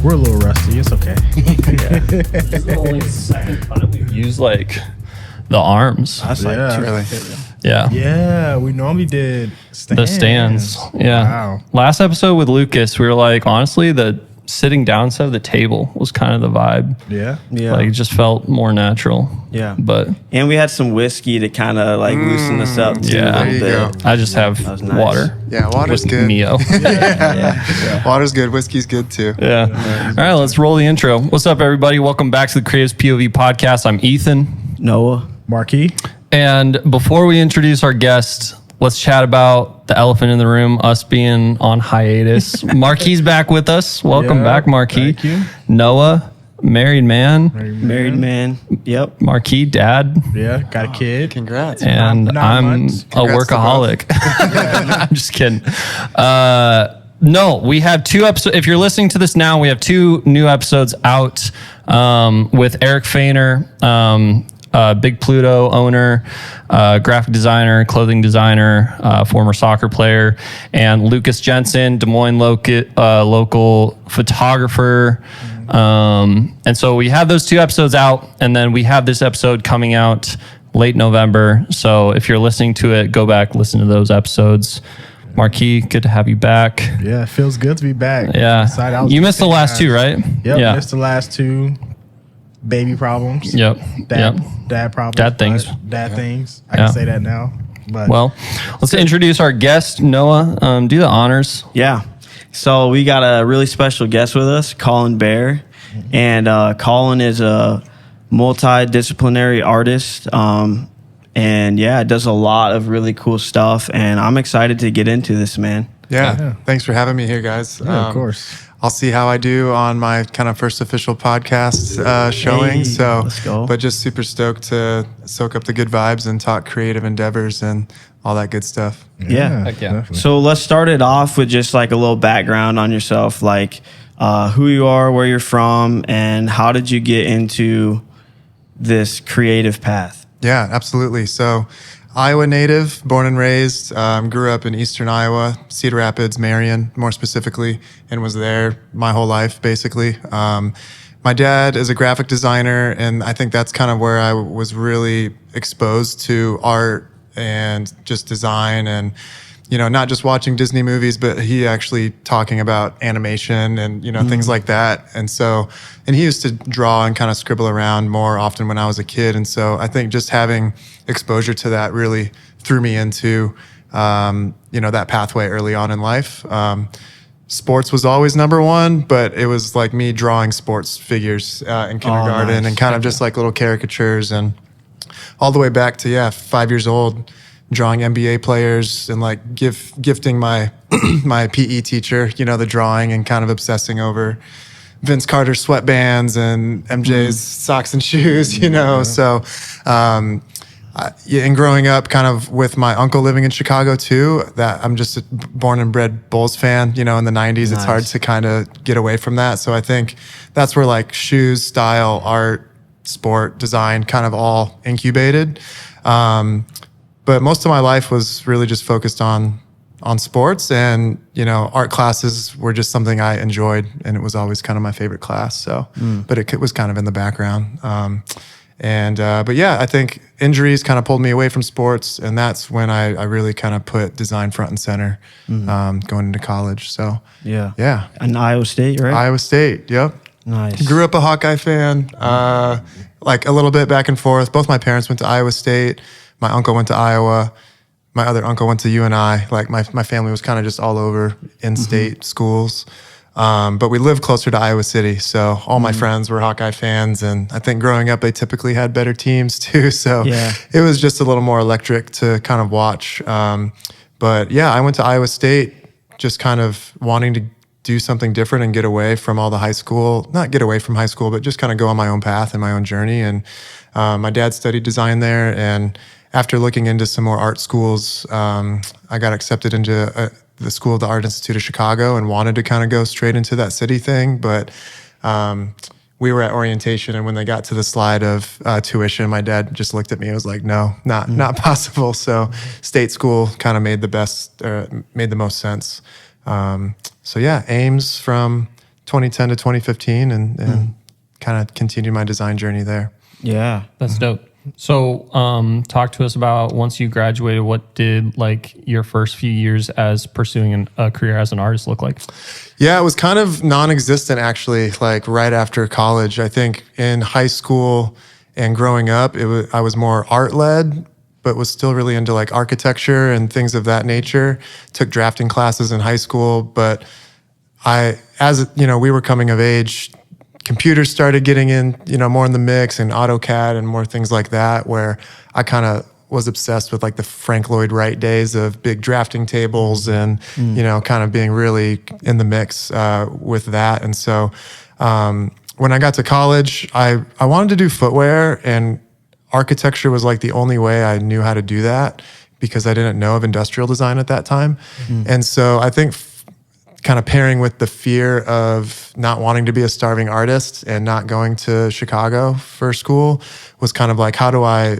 We're a little rusty. It's okay. This is the only second time we've used like the arms. That's like Yeah. Yeah. Yeah, we normally did stands. The stands. Yeah. Wow. Last episode with Lucas, we were like, honestly, the sitting down instead of the table was kind of the vibe. Yeah. Yeah. Like it just felt more natural. Yeah. But And we had some whiskey to kind of like loosen us up too Yeah. a There little you bit. go. I just have That was nice. water. Yeah, water's with good. Mio. Yeah. Water's good. Whiskey's good too. Yeah. All right, let's roll the intro. What's up, everybody? Welcome back to the Creatives POV podcast. I'm Ethan. Noah. Marquis. And before we introduce our guest, let's chat about the elephant in the room, us being on hiatus. Marquis back with us. Welcome Yeah, back, Marquis. thank you. Noah, married man. Married man. Yep. Marquis, dad. Yeah, got a kid. Congrats. And Not I'm months. a Congrats to workaholic. I'm just kidding. No, we have 2 episodes. If you're listening to this now, we have 2 new episodes out with Eric Fainer, Big Pluto owner, graphic designer, clothing designer, former soccer player, and Lucas Jensen, Des Moines local photographer. And so we have those 2 episodes out, and then we have this episode coming out late November. So if you're listening to it, go back, listen to those episodes. Marquis, good to have you back. Yeah, it feels good to be back. Yeah. Excited. I was You missed the thinking, last 2, right? Yep, Yeah. missed the last 2. Baby problems. Yep. Dad, Yep. dad problems. Dad things. Dad things. I Yeah. can say that now. But Well, let's introduce our guest, Noah. Do the honors. Yeah. So we got a really special guest with us, Colin Behr. And Colin is a multidisciplinary artist. And yeah, does a lot of really cool stuff. And I'm excited to get into this, man. Yeah. Thanks for having me here, guys. yeah, of course. I'll see how I do on my kind of first official podcast showing. Hey, So, let's go. But just super stoked to soak up the good vibes and talk creative endeavors and all that good stuff. Yeah. Heck yeah. Definitely. So let's start it off with just like a little background on yourself, like who you are, where you're from, and how did you get into this creative path? Yeah, absolutely. So, Iowa native, born and raised, grew up in eastern Iowa, Cedar Rapids, Marion, more specifically, and was there my whole life, basically. My dad is a graphic designer, and I think that's kind of where I was really exposed to art and just design and, you know, not just watching Disney movies, but he actually talking about animation and, you know, things like that. And so, and he used to draw and kind of scribble around more often when I was a kid. And so I think just having exposure to that really threw me into, you know, that pathway early on in life. Sports was always number one, but it was like me drawing sports figures in kindergarten nice. and kind of just like little caricatures and all the way back to, 5 years old, drawing NBA players and like gifting my my PE teacher, you know, the drawing and kind of obsessing over Vince Carter's sweatbands and MJ's socks and shoes, you know. So, and growing up kind of with my uncle living in Chicago too, that I'm just a born and bred Bulls fan, you know, in the 90s. It's hard to kind of get away from that. So I think that's where like shoes, style, art, sport, design kind of all incubated. But most of my life was really just focused on sports, and, you know, art classes were just something I enjoyed, and it was always kind of my favorite class. So, but it was kind of in the background. But yeah, I think injuries kind of pulled me away from sports, and that's when I really kind of put design front and center, going into college. So yeah. In Iowa State, right? Iowa State. Yep. Nice. Grew up a Hawkeye fan, like a little bit back and forth. Both my parents went to Iowa State. My uncle went to Iowa. My other uncle went to UNI. Like my family was kind of just all over in-state schools. But we lived closer to Iowa City. So all my friends were Hawkeye fans. And I think growing up, they typically had better teams too. So it was just a little more electric to kind of watch. But yeah, I went to Iowa State just kind of wanting to do something different and get away from all the high school, not get away from high school, but just kind of go on my own path and my own journey. And my dad studied design there. And after looking into some more art schools, I got accepted into the School of the Art Institute of Chicago and wanted to kind of go straight into that city thing. But we were at orientation, and when they got to the slide of tuition, my dad just looked at me and was like, no, not possible. So state school kind of made the most sense. So yeah, Ames from 2010 to 2015 and kind of continued my design journey there. Yeah. That's dope. So, talk to us about once you graduated, what did like your first few years as pursuing a career as an artist look like? Yeah, it was kind of non-existent actually, like right after college. I think in high school and growing up, I was more art-led, but was still really into like architecture and things of that nature. Took drafting classes in high school, but as you know, we were coming of age, computers started getting in, more in the mix, and AutoCAD and more things like that, where I kind of was obsessed with like the Frank Lloyd Wright days of big drafting tables and, kind of being really in the mix with that. And so when I got to college, I wanted to do footwear, and architecture was like the only way I knew how to do that because I didn't know of industrial design at that time. And so I think kind of pairing with the fear of not wanting to be a starving artist and not going to Chicago for school was kind of like, how do I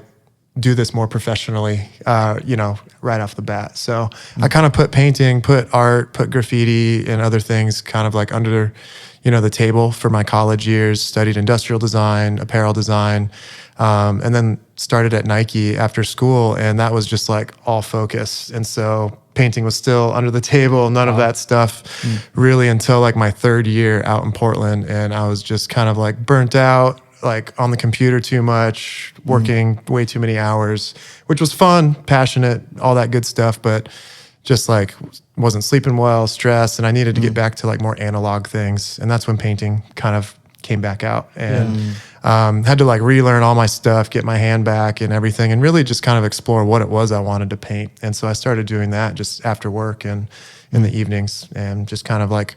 do this more professionally, right off the bat. So I kind of put painting, put art, put graffiti and other things kind of like under, the table for my college years, studied industrial design, apparel design, and then started at Nike after school. And that was just like all focus. And so painting was still under the table, none of that stuff really until like my third year out in Portland. And I was just kind of like burnt out, like on the computer too much, working way too many hours, which was fun, passionate, all that good stuff, but just like wasn't sleeping well, stressed, and I needed to get back to like more analog things. And that's when painting kind of came back out, and had to like relearn all my stuff, get my hand back and everything, and really just kind of explore what it was I wanted to paint. And so I started doing that just after work and in the evenings, and just kind of like,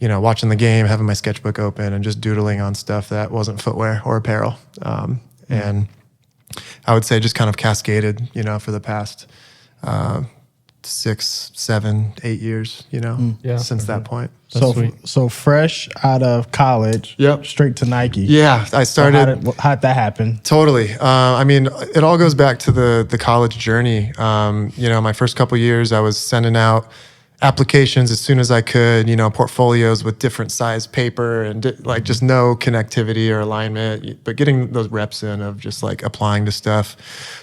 watching the game, having my sketchbook open and just doodling on stuff that wasn't footwear or apparel. And I would say just kind of cascaded, for the past 6, 7, 8 years, since that point. So fresh out of college, straight to Nike. Yeah, I started. So how'd that happen? Totally. It all goes back to the college journey. My first couple years, I was sending out applications as soon as I could, portfolios with different size paper and just no connectivity or alignment, but getting those reps in of just like applying to stuff.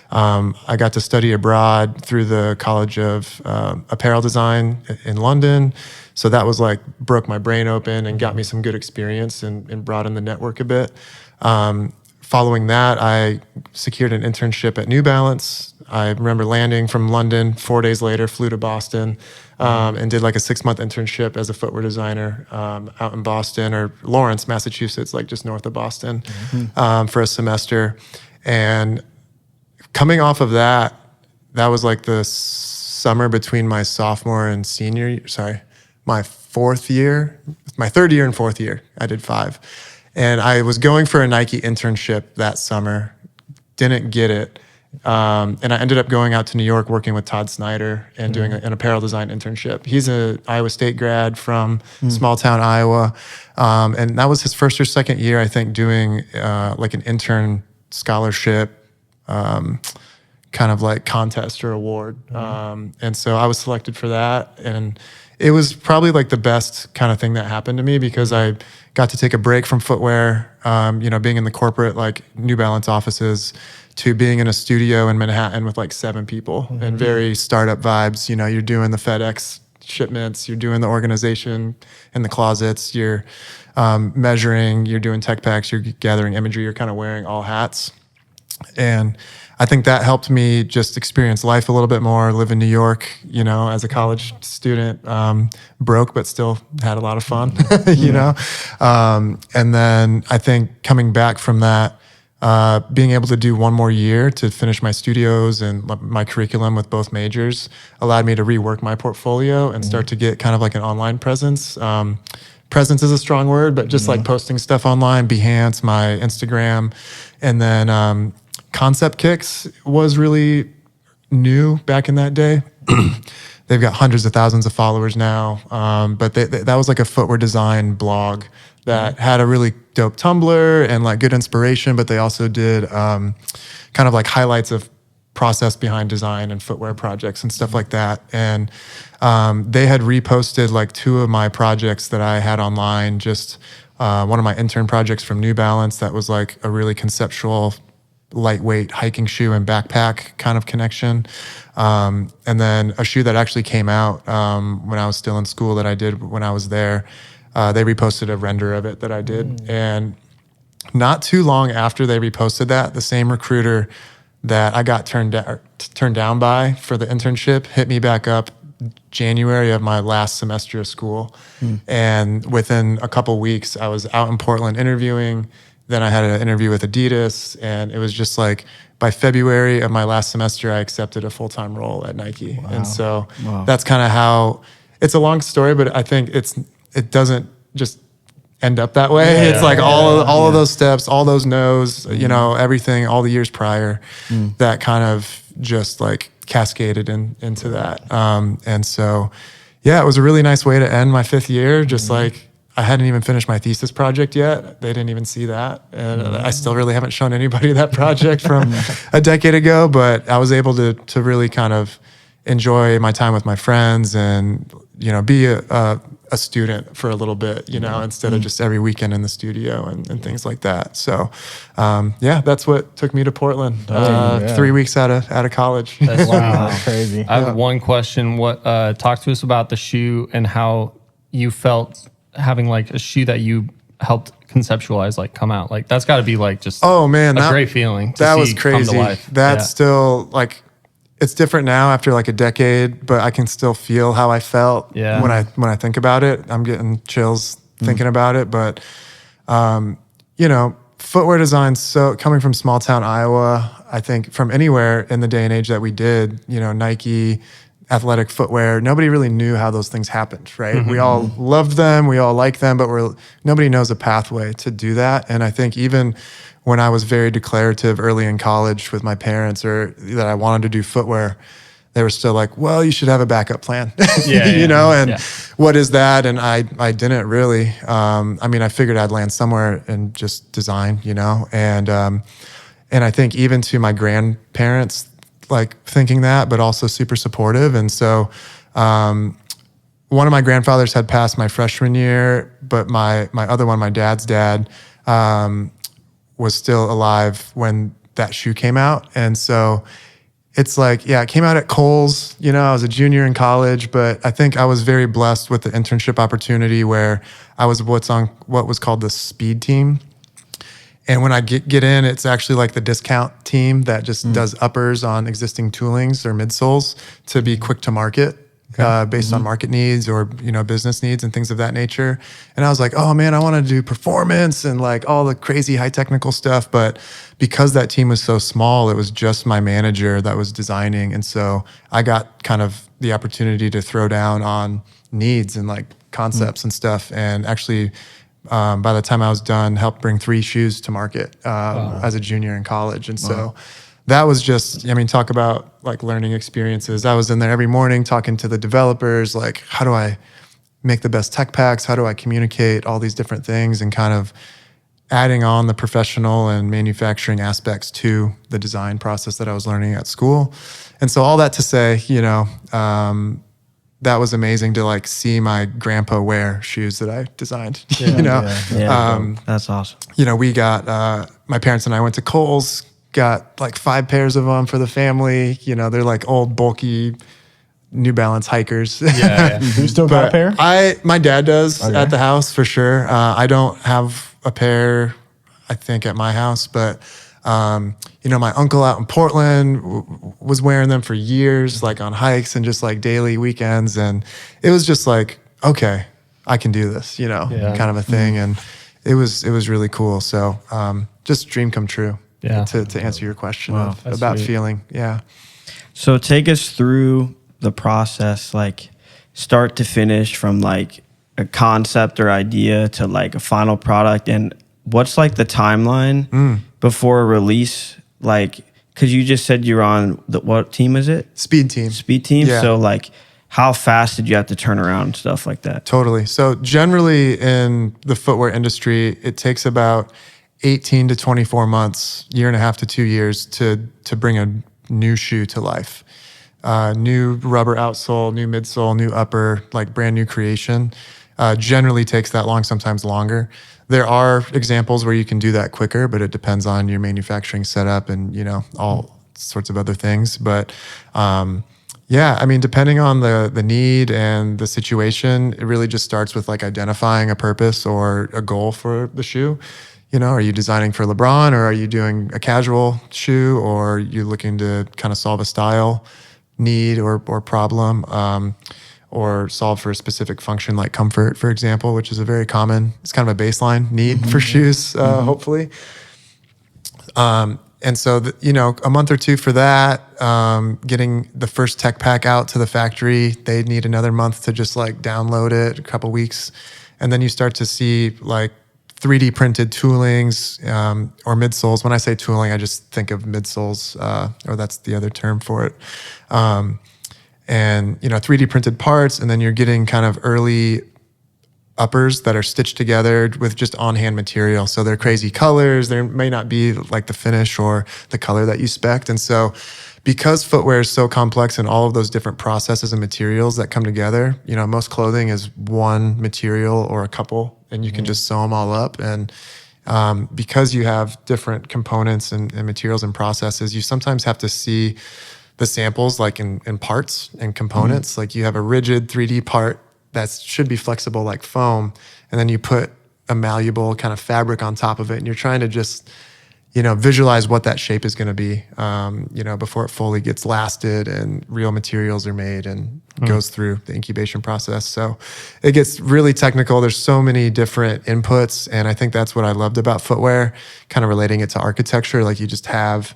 I got to study abroad through the College of Apparel Design in London. So that was like broke my brain open and got me some good experience and broadened the network a bit. Following that, I secured an internship at New Balance. I remember landing from London, 4 days later, flew to Boston, and did like a 6-month internship as a footwear designer out in Boston, or Lawrence, Massachusetts, like just north of Boston, for a semester. And coming off of that was like the summer between my my third year and fourth year. I did 5. And I was going for a Nike internship that summer, didn't get it. And I ended up going out to New York working with Todd Snyder and doing an apparel design internship. He's an Iowa State grad from small town Iowa. And that was his first or second year, I think, doing like an intern scholarship kind of like contest or award. And so I was selected for that. And it was probably like the best kind of thing that happened to me, because I got to take a break from footwear, being in the corporate like New Balance offices, to being in a studio in Manhattan with like 7 people and very startup vibes. You're doing the FedEx shipments, you're doing the organization in the closets, you're measuring, you're doing tech packs, you're gathering imagery, you're kind of wearing all hats. And I think that helped me just experience life a little bit more, live in New York, as a college student, broke, but still had a lot of fun, And then I think coming back from that, being able to do one more year to finish my studios and my curriculum with both majors allowed me to rework my portfolio and start to get kind of like an online presence. Presence is a strong word, but just like posting stuff online, Behance, my Instagram, and then Concept Kicks was really new back in that day. They've got hundreds of thousands of followers now, but that was like a footwear design blog that had a really dope Tumblr and like good inspiration, but they also did kind of like highlights of process behind design and footwear projects and stuff like that. And they had reposted like 2 of my projects that I had online, just one of my intern projects from New Balance that was like a really conceptual, lightweight hiking shoe and backpack kind of connection. And then a shoe that actually came out when I was still in school that I did when I was there. They reposted a render of it that I did. And not too long after they reposted that, the same recruiter that I got turned down by for the internship hit me back up January of my last semester of school. And within a couple weeks, I was out in Portland interviewing. Then I had an interview with Adidas, and it was just like by February of my last semester, I accepted a full-time role at Nike. Wow. And so that's kind of how, it's a long story, but I think it doesn't just end up that way. It's like all of those steps, all those no's, you know, everything, all the years prior that kind of just like cascaded into that. And so, yeah, it was a really nice way to end my 5th year. Just like, I hadn't even finished my thesis project yet. They didn't even see that. And I still really haven't shown anybody that project from a decade ago, but I was able to really kind of enjoy my time with my friends and, you know, be a student for a little bit, you know, instead of just every weekend in the studio and things like that. So, yeah, that's what took me to Portland. 3 weeks out of college. That's crazy. I have one question. Talk to us about the shoe and how you felt having like a shoe that you helped conceptualize, like come out. Like that's got to be like just a great feeling. That was crazy. That's still like, it's different now after like a decade, but I can still feel how I felt when I think about it. I'm getting chills thinking about it. But you know, footwear design, so coming from small town Iowa, I think from anywhere in the day and age that we did, you know, Nike, athletic footwear, nobody really knew how those things happened, right? We all loved them, we all liked them, but nobody knows a pathway to do that. And I think even when I was very declarative early in college with my parents or that I wanted to do footwear, they were still like, well, you should have a backup plan, you know, and what is that? And I didn't really. I mean, I figured I'd land somewhere in just design, you know, and I think even to my grandparents, like thinking that, but also super supportive. And so one of my grandfathers had passed my freshman year, but my other one, my dad's dad, was still alive when that shoe came out. And so it's like, yeah, it came out at Kohl's, you know, I was a junior in college, but I think I was very blessed with the internship opportunity where I was what was called the speed team. And when I get in, it's actually like the discount team that just does uppers on existing toolings or midsoles to be quick to market based on market needs or, you know, business needs and things of that nature. And I was like, oh man, I want to do performance and like all the crazy high technical stuff. But because that team was so small, it was just my manager that was designing. And so I got kind of the opportunity to throw down on needs and like concepts and stuff. And actually, by the time I was done, helped bring 3 shoes to market as a junior in college. And so that was just, I mean, talk about like learning experiences. I was in there every morning talking to the developers, like, how do I make the best tech packs? How do I communicate all these different things and kind of adding on the professional and manufacturing aspects to the design process that I was learning at school. And so all that to say, you know, that was amazing to like see my grandpa wear shoes that I designed, you know? That's awesome. You know, we got, my parents and I went to Kohl's, got like 5 pairs of them for the family. You know, they're like old, bulky New Balance hikers. You still got a pair? My dad does at the house for sure. I don't have a pair, I think, at my house, but you know, my uncle out in Portland was wearing them for years, like on hikes and just like daily weekends. And it was just like, okay, I can do this, you know, kind of a thing. And it was really cool. So just dream come true to answer your question about sweet. feeling. Yeah. So take us through the process, like start to finish, from like a concept or idea to like a final product. And what's like the timeline before a release? Like, because you just said you're on what team is it? Speed team. Speed team. Yeah. So like, how fast did you have to turn around and stuff like that? Totally. So generally in the footwear industry, it takes about 18 to 24 months, year and a half to 2 years to bring a new shoe to life. New rubber outsole, new midsole, new upper, like brand new creation, generally takes that long, sometimes longer. There are examples where you can do that quicker, but it depends on your manufacturing setup and, all sorts of other things. But yeah, I mean, depending on the need and the situation, it really just starts with like identifying a purpose or a goal for the shoe. Are you designing for LeBron, or are you doing a casual shoe, or are you looking to kind of solve a style need or problem, or solve for a specific function like comfort, for example, which is it's kind of a baseline need for shoes, hopefully. And so, a month or two for that, getting the first tech pack out to the factory, they need another month to just like download it, a couple weeks. And then you start to see like 3D printed toolings, or midsoles. When I say tooling, I just think of midsoles, or that's the other term for it. And 3D printed parts, and then you're getting kind of early uppers that are stitched together with just on-hand material. So they're crazy colors. There may not be like the finish or the color that you spec'd. And so because footwear is so complex and all of those different processes and materials that come together, most clothing is one material or a couple, and you can just sew them all up. And because you have different components and materials and processes, you sometimes have to see the samples like in parts and components. Like you have a rigid 3D part that should be flexible like foam, and then you put a malleable kind of fabric on top of it, and you're trying to just visualize what that shape is going to be before it fully gets lasted and real materials are made and goes through the incubation process. So it gets really technical. There's so many different inputs, and I think that's what I loved about footwear, kind of relating it to architecture. Like you just have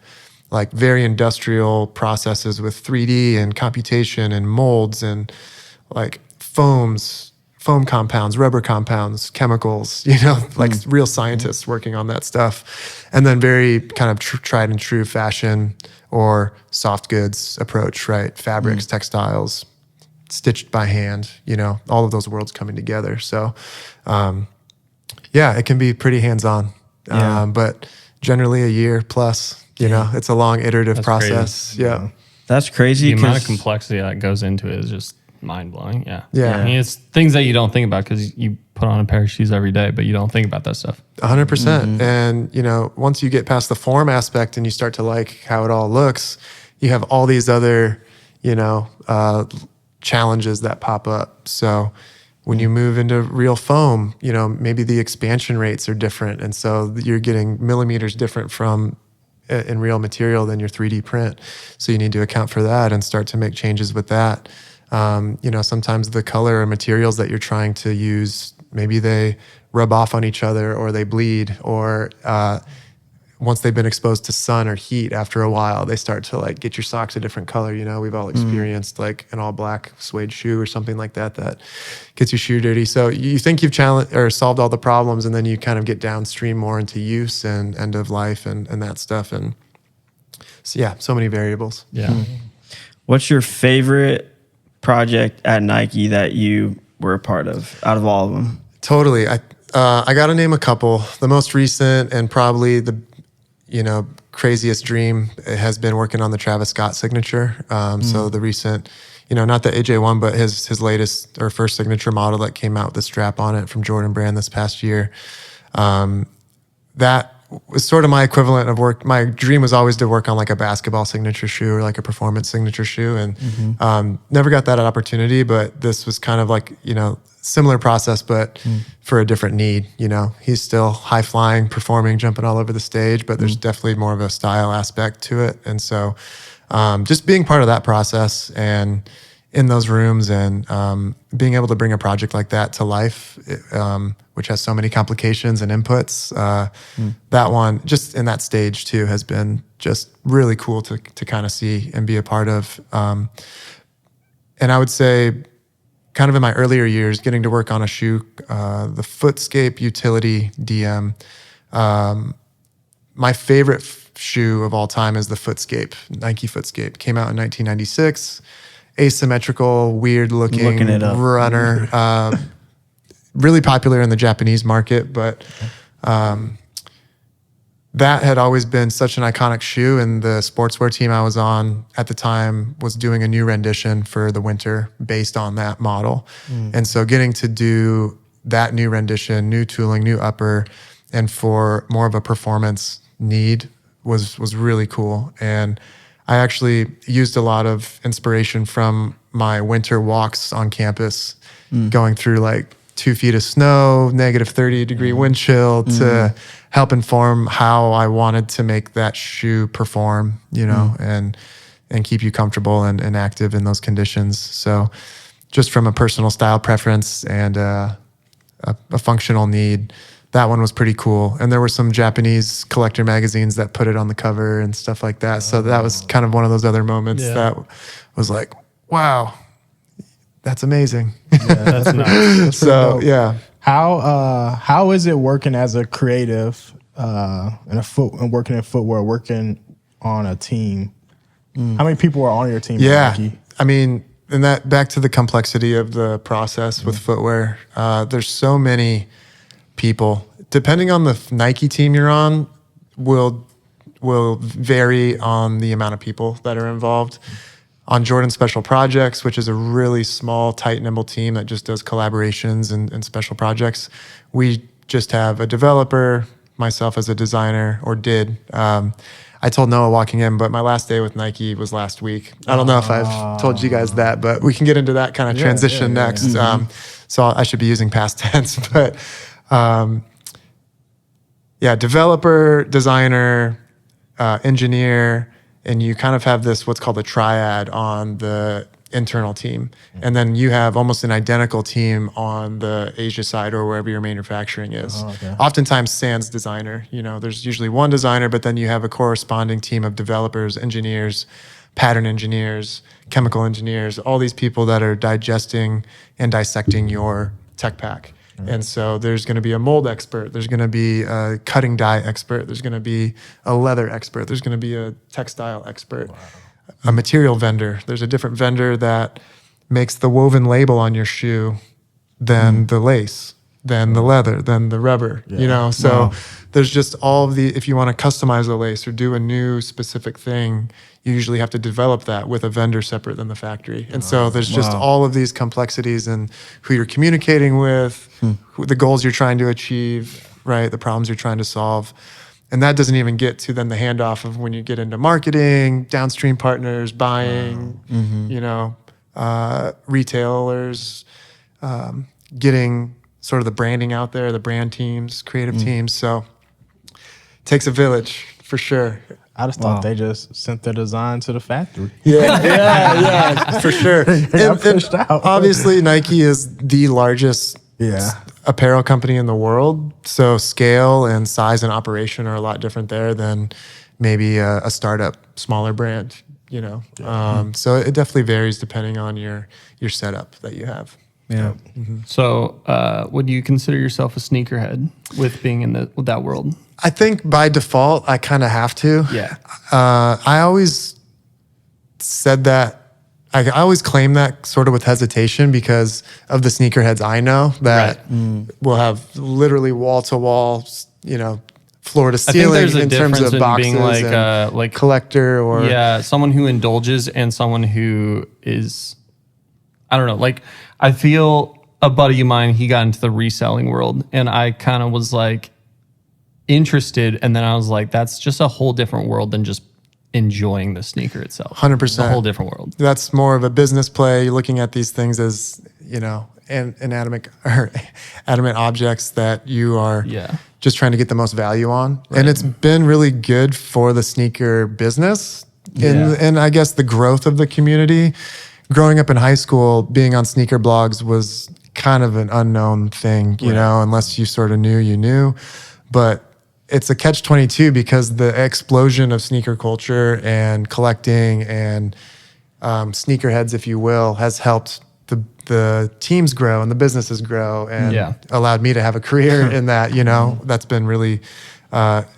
like very industrial processes with 3D and computation and molds and like foam compounds, rubber compounds, chemicals, like real scientists working on that stuff. And then very kind of tried and true fashion or soft goods approach, right? Fabrics, textiles, stitched by hand, all of those worlds coming together. So, yeah, it can be pretty hands-on, but generally a year plus, it's a long iterative process. Crazy. Yeah. That's crazy. The amount of complexity that goes into it is just mind-blowing. Yeah. I mean, it's things that you don't think about because you put on a pair of shoes every day, but you don't think about that stuff. 100%. And once you get past the form aspect and you start to like how it all looks, you have all these other challenges that pop up. So when you move into real foam, maybe the expansion rates are different, and so you're getting millimeters different from in real material than your 3D print. So you need to account for that and start to make changes with that. Sometimes the color or materials that you're trying to use, maybe they rub off on each other or they bleed, or once they've been exposed to sun or heat after a while, they start to like get your socks a different color. We've all experienced like an all black suede shoe or something like that gets your shoe dirty. So you think you've challenged or solved all the problems, and then you kind of get downstream more into use and end of life and that stuff. And so, yeah, so many variables. Yeah. What's your favorite project at Nike that you were a part of out of all of them? Totally. I got to name a couple. The most recent and probably the craziest dream has been working on the Travis Scott signature. So the recent, not the AJ1, but his latest or first signature model that came out with the strap on it from Jordan Brand this past year. That was sort of my equivalent of work. My dream was always to work on like a basketball signature shoe or like a performance signature shoe, and never got that opportunity. But this was kind of like similar process, but for a different need. He's still high flying, performing, jumping all over the stage, but there's definitely more of a style aspect to it. And so, just being part of that process and in those rooms and being able to bring a project like that to life, which has so many complications and inputs, that one just in that stage too has been just really cool to kind of see and be a part of. And I would say kind of in my earlier years, getting to work on a shoe, the Footscape Utility DM. My favorite shoe of all time is the Footscape, Nike Footscape. Came out in 1996. Asymmetrical, weird-looking runner. Really popular in the Japanese market, but that had always been such an iconic shoe, and the sportswear team I was on at the time was doing a new rendition for the winter based on that model. And so getting to do that new rendition, new tooling, new upper, and for more of a performance need was really cool. And I actually used a lot of inspiration from my winter walks on campus, going through like 2 feet of snow, negative 30-degree wind chill, to help inform how I wanted to make that shoe perform, you know, and keep you comfortable and active in those conditions. So just from a personal style preference and a functional need, that one was pretty cool. And there were some Japanese collector magazines that put it on the cover and stuff like that. So that was kind of one of those other moments that was like, wow, that's amazing. Yeah, that's nice. That's So dope. yeah. How is it working as a creative and working in footwear, working on a team? How many people are on your team? Yeah. Nike? I mean, and that back to the complexity of the process with footwear. There's so many people. Depending on the Nike team you're on, will vary on the amount of people that are involved. On Jordan Special Projects, which is a really small, tight, nimble team that just does collaborations and special projects, we just have a developer, myself as a designer, or did. I told Noah walking in, but my last day with Nike was last week. I don't know if I've told you guys that, but we can get into that kind of transition next. So I should be using past tense, but developer, designer, engineer, and you kind of have this what's called a triad on the internal team. And then you have almost an identical team on the Asia side or wherever your manufacturing is. Oftentimes sans designer, you know, there's usually one designer, but then you have a corresponding team of developers, engineers, pattern engineers, chemical engineers, all these people that are digesting and dissecting your tech pack. And so there's going to be a mold expert, there's going to be a cutting die expert, there's going to be a leather expert, there's going to be a textile expert, a material vendor. There's a different vendor that makes the woven label on your shoe than the lace, than the leather, than the rubber, you know? So there's just all of the, if you want to customize a lace or do a new specific thing, you usually have to develop that with a vendor separate than the factory. And so there's just all of these complexities in who you're communicating with, who, the goals you're trying to achieve, right? The problems you're trying to solve. And that doesn't even get to then the handoff of when you get into marketing, downstream partners, buying, you know, retailers, getting sort of the branding out there, the brand teams, creative teams. So it takes a village for sure. I just thought they just sent their design to the factory. Yeah, for sure. Got pushed out. Obviously, Nike is the largest apparel company in the world. So scale and size and operation are a lot different there than maybe a startup, smaller brand, you know. So it definitely varies depending on your setup that you have. Yeah. So would you consider yourself a sneakerhead with being in that world? I think by default, I kind of have to. Yeah. I always said that. I always claim that sort of with hesitation because of the sneakerheads I know that will have literally wall to wall, you know, floor to ceiling in terms of boxes being like collector or someone who indulges and someone who is, I don't know, like I feel a buddy of mine, he got into the reselling world and I kind of was like interested, and then I was like, that's just a whole different world than just enjoying the sneaker itself. 100%. It's a whole different world. That's more of a business play. You're looking at these things as, you know, inanimate or adamant objects that you are just trying to get the most value on. Right. And it's been really good for the sneaker business and I guess the growth of the community. Growing up in high school, being on sneaker blogs was kind of an unknown thing, you know, unless you sort of knew you knew. But it's a catch-22 because the explosion of sneaker culture and collecting and sneakerheads, if you will, has helped the teams grow and the businesses grow and allowed me to have a career in that, you know. That's been really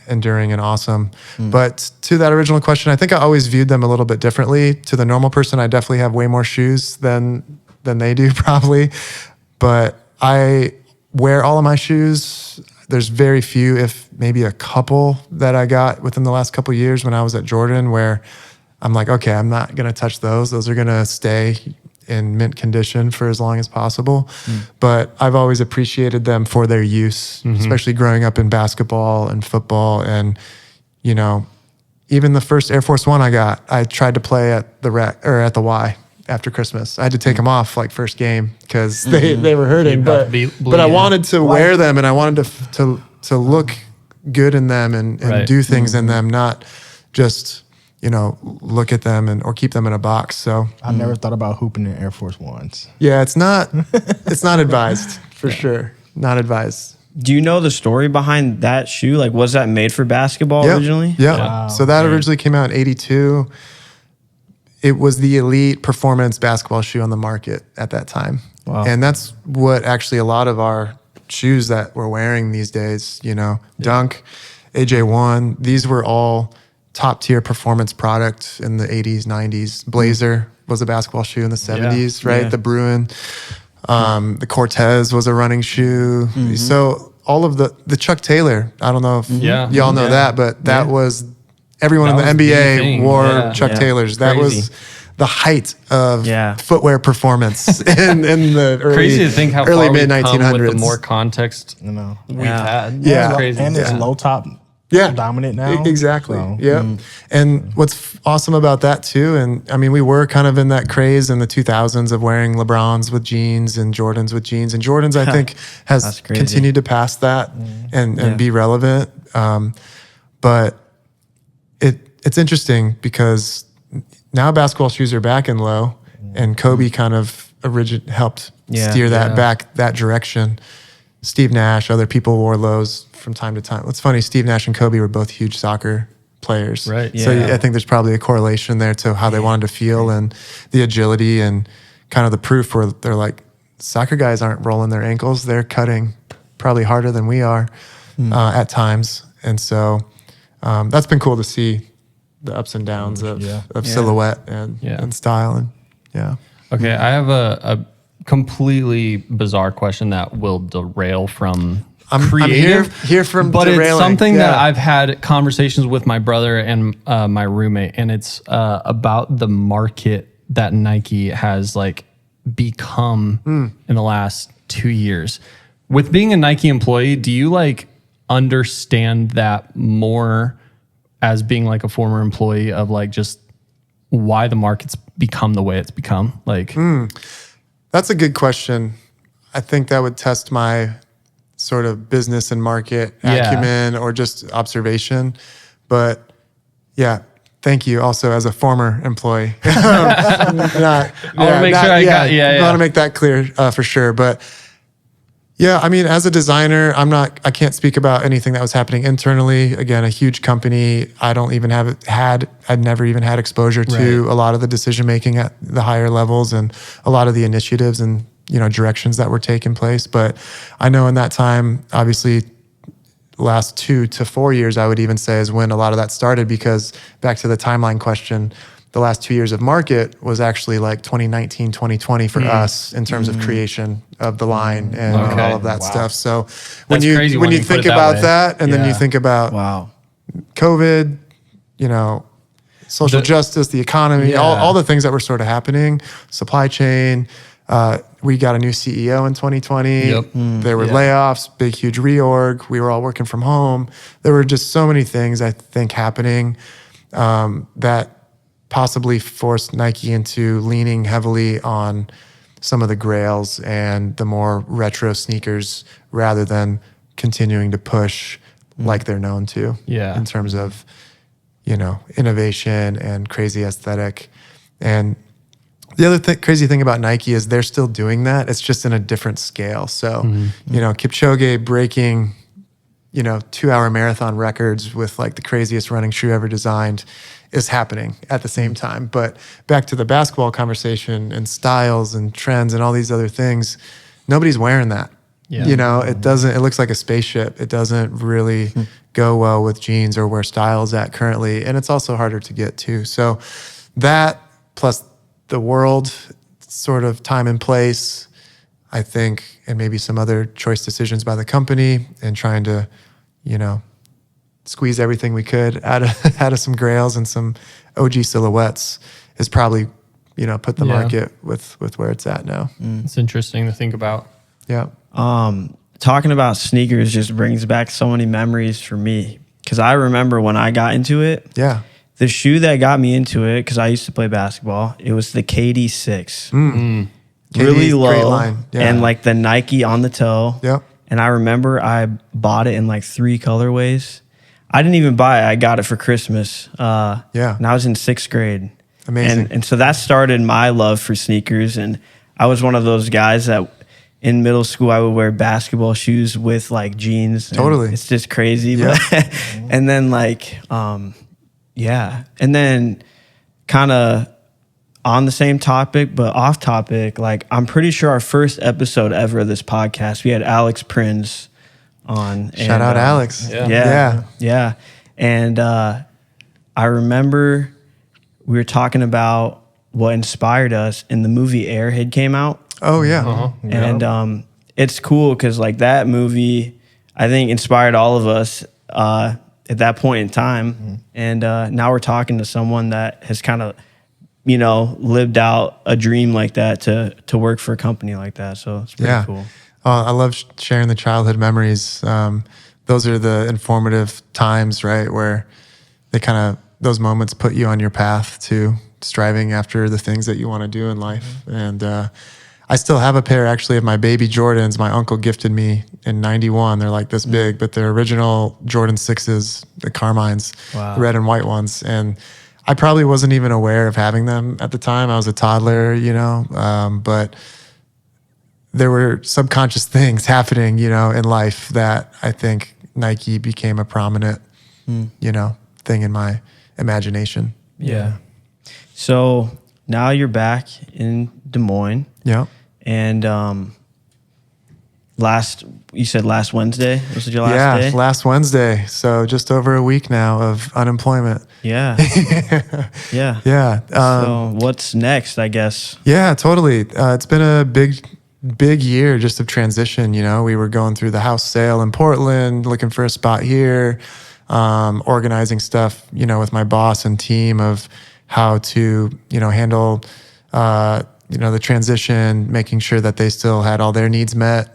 enduring and awesome. But to that original question, I think I always viewed them a little bit differently. To the normal person, I definitely have way more shoes than they do probably. But I wear all of my shoes. There's very few, if maybe a couple that I got within the last couple years when I was at Jordan, where I'm like, okay, I'm not going to touch those. Those are going to stay in mint condition for as long as possible. But I've always appreciated them for their use, especially growing up in basketball and football. And, you know, even the first Air Force One I got, I tried to play at the at the Y after Christmas. I had to take them off like first game because they were hurting. But I wanted to wear them, and I wanted to look good in them and do things in them, not just, you know, look at them or keep them in a box. So I never thought about hooping in Air Force Ones. yeah, it's not advised for sure. Not advised. Do you know the story behind that shoe? Like, was that made for basketball originally? Yeah. Wow. So that originally came out in '82. It was the elite performance basketball shoe on the market at that time. Wow. And that's what actually a lot of our shoes that we're wearing these days, you know, Dunk, AJ1, these were all top tier performance product in the 80s, 90s. Blazer was a basketball shoe in the 70s, right? Yeah. The Bruin, the Cortez was a running shoe. So all of the Chuck Taylor, I don't know if y'all know that, but that was everyone in the That was the NBA thing. wore Yeah. Chuck Taylors. That Crazy. was the height of Yeah. footwear performance in the early, Crazy to think how early far mid we've come 1900s. with the more context You know. we've Yeah. had. Yeah. It's crazy. And it's low top dominant now. Exactly. So, Yeah. And what's awesome about that too, and I mean, we were kind of in that craze in the 2000s of wearing LeBrons with jeans and Jordans with jeans. And Jordans, I think, has That's crazy. continued to pass that and be relevant. But it's interesting because now basketball shoes are back in low, and Kobe kind of helped steer that back that direction. Steve Nash, other people wore lows from time to time. It's funny, Steve Nash and Kobe were both huge soccer players. Right. So Yeah. I think there's probably a correlation there to how they wanted to feel and the agility and kind of the proof where they're like, soccer guys aren't rolling their ankles. They're cutting probably harder than we are at times. And so that's been cool to see the ups and downs of silhouette and style. And Okay, I have a completely bizarre question that will derail from creative. I'm here from but it's derailing. something that Yeah. I've had conversations with my brother and my roommate, and it's about the market that Nike has like become in the last 2 years. With being a Nike employee, do you like understand that more as being like a former employee of like just why the market's become the way it's become? Like, That's a good question. I think that would test my sort of business and market acumen or just observation. But yeah, thank you also as a former employee. I want to make that clear for sure. But yeah, I mean, as a designer, I can't speak about anything that was happening internally. Again, a huge company. I'd never even had exposure to a lot of the decision making at the higher levels and a lot of the initiatives and, you know, directions that were taking place. But I know in that time, obviously, last 2 to 4 years, I would even say, is when a lot of that started, because back to the timeline question, the last 2 years of market was actually like 2019, 2020 for us in terms of creation of the line and all of that stuff. So when you crazy when when you you put think it that about way. that, and then you think about COVID, you know, social justice, the economy, all the things that were sort of happening, supply chain. We got a new CEO in 2020. Yep. There were layoffs, big, huge reorg. We were all working from home. There were just so many things, I think, happening that possibly forced Nike into leaning heavily on some of the grails and the more retro sneakers rather than continuing to push like they're known to in terms of, you know, innovation and crazy aesthetic. And the other crazy thing about Nike is they're still doing that. It's just in a different scale. So, you know, Kipchoge breaking, you know, 2-hour marathon records with like the craziest running shoe ever designed is happening at the same time. But back to the basketball conversation and styles and trends and all these other things, nobody's wearing that. You know, it looks like a spaceship. It doesn't really go well with jeans or where style is at currently. And it's also harder to get to. So that plus the world sort of time and place, I think, and maybe some other choice decisions by the company and trying to, you know, squeeze everything we could out of out of some grails and some OG silhouettes is probably, put the market with where it's at now. It's interesting to think about. Yeah. Talking about sneakers just brings back so many memories for me. Because I remember when I got into it, Yeah. the shoe that got me into it, because I used to play basketball, it was the KD6. Really KD's low. great line. Yeah. And like the Nike on the toe. Yep. And I remember I bought it in like 3 colorways. I didn't even buy it. I got it for Christmas. Yeah. And I was in 6th grade. Amazing. And so that started my love for sneakers. And I was one of those guys that in middle school, I would wear basketball shoes with like jeans. Totally. It's just crazy. Yeah. But and then like, yeah. And then kind of on the same topic, but off topic, like I'm pretty sure our first episode ever of this podcast, we had Alex Prinz on. Shout out Alex. Yeah. And I remember we were talking about what inspired us, and the movie Airhead came out. Oh yeah. And it's cool because like that movie, I think inspired all of us at that point in time. And now we're talking to someone that has kind of, lived out a dream like that to work for a company like that. So it's pretty cool. I love sharing the childhood memories. Those are the informative times, right, where those moments put you on your path to striving after the things that you want to do in life. And I still have a pair actually of my baby Jordans. My uncle gifted me in 91. They're like this big, but they're original Jordan 6s, the Carmines, red and white ones. And I probably wasn't even aware of having them at the time. I was a toddler, but there were subconscious things happening, in life that I think Nike became a prominent, thing in my imagination. Yeah. So now you're back in Des Moines. Yeah. And you said last Wednesday was your last day? Yeah, last Wednesday. So just over a week now of unemployment. Yeah. Yeah. Yeah. So what's next, I guess? Yeah, totally. It's been a big year just of transition. We were going through the house sale in Portland, looking for a spot here, organizing stuff, with my boss and team of how to, handle, the transition, making sure that they still had all their needs met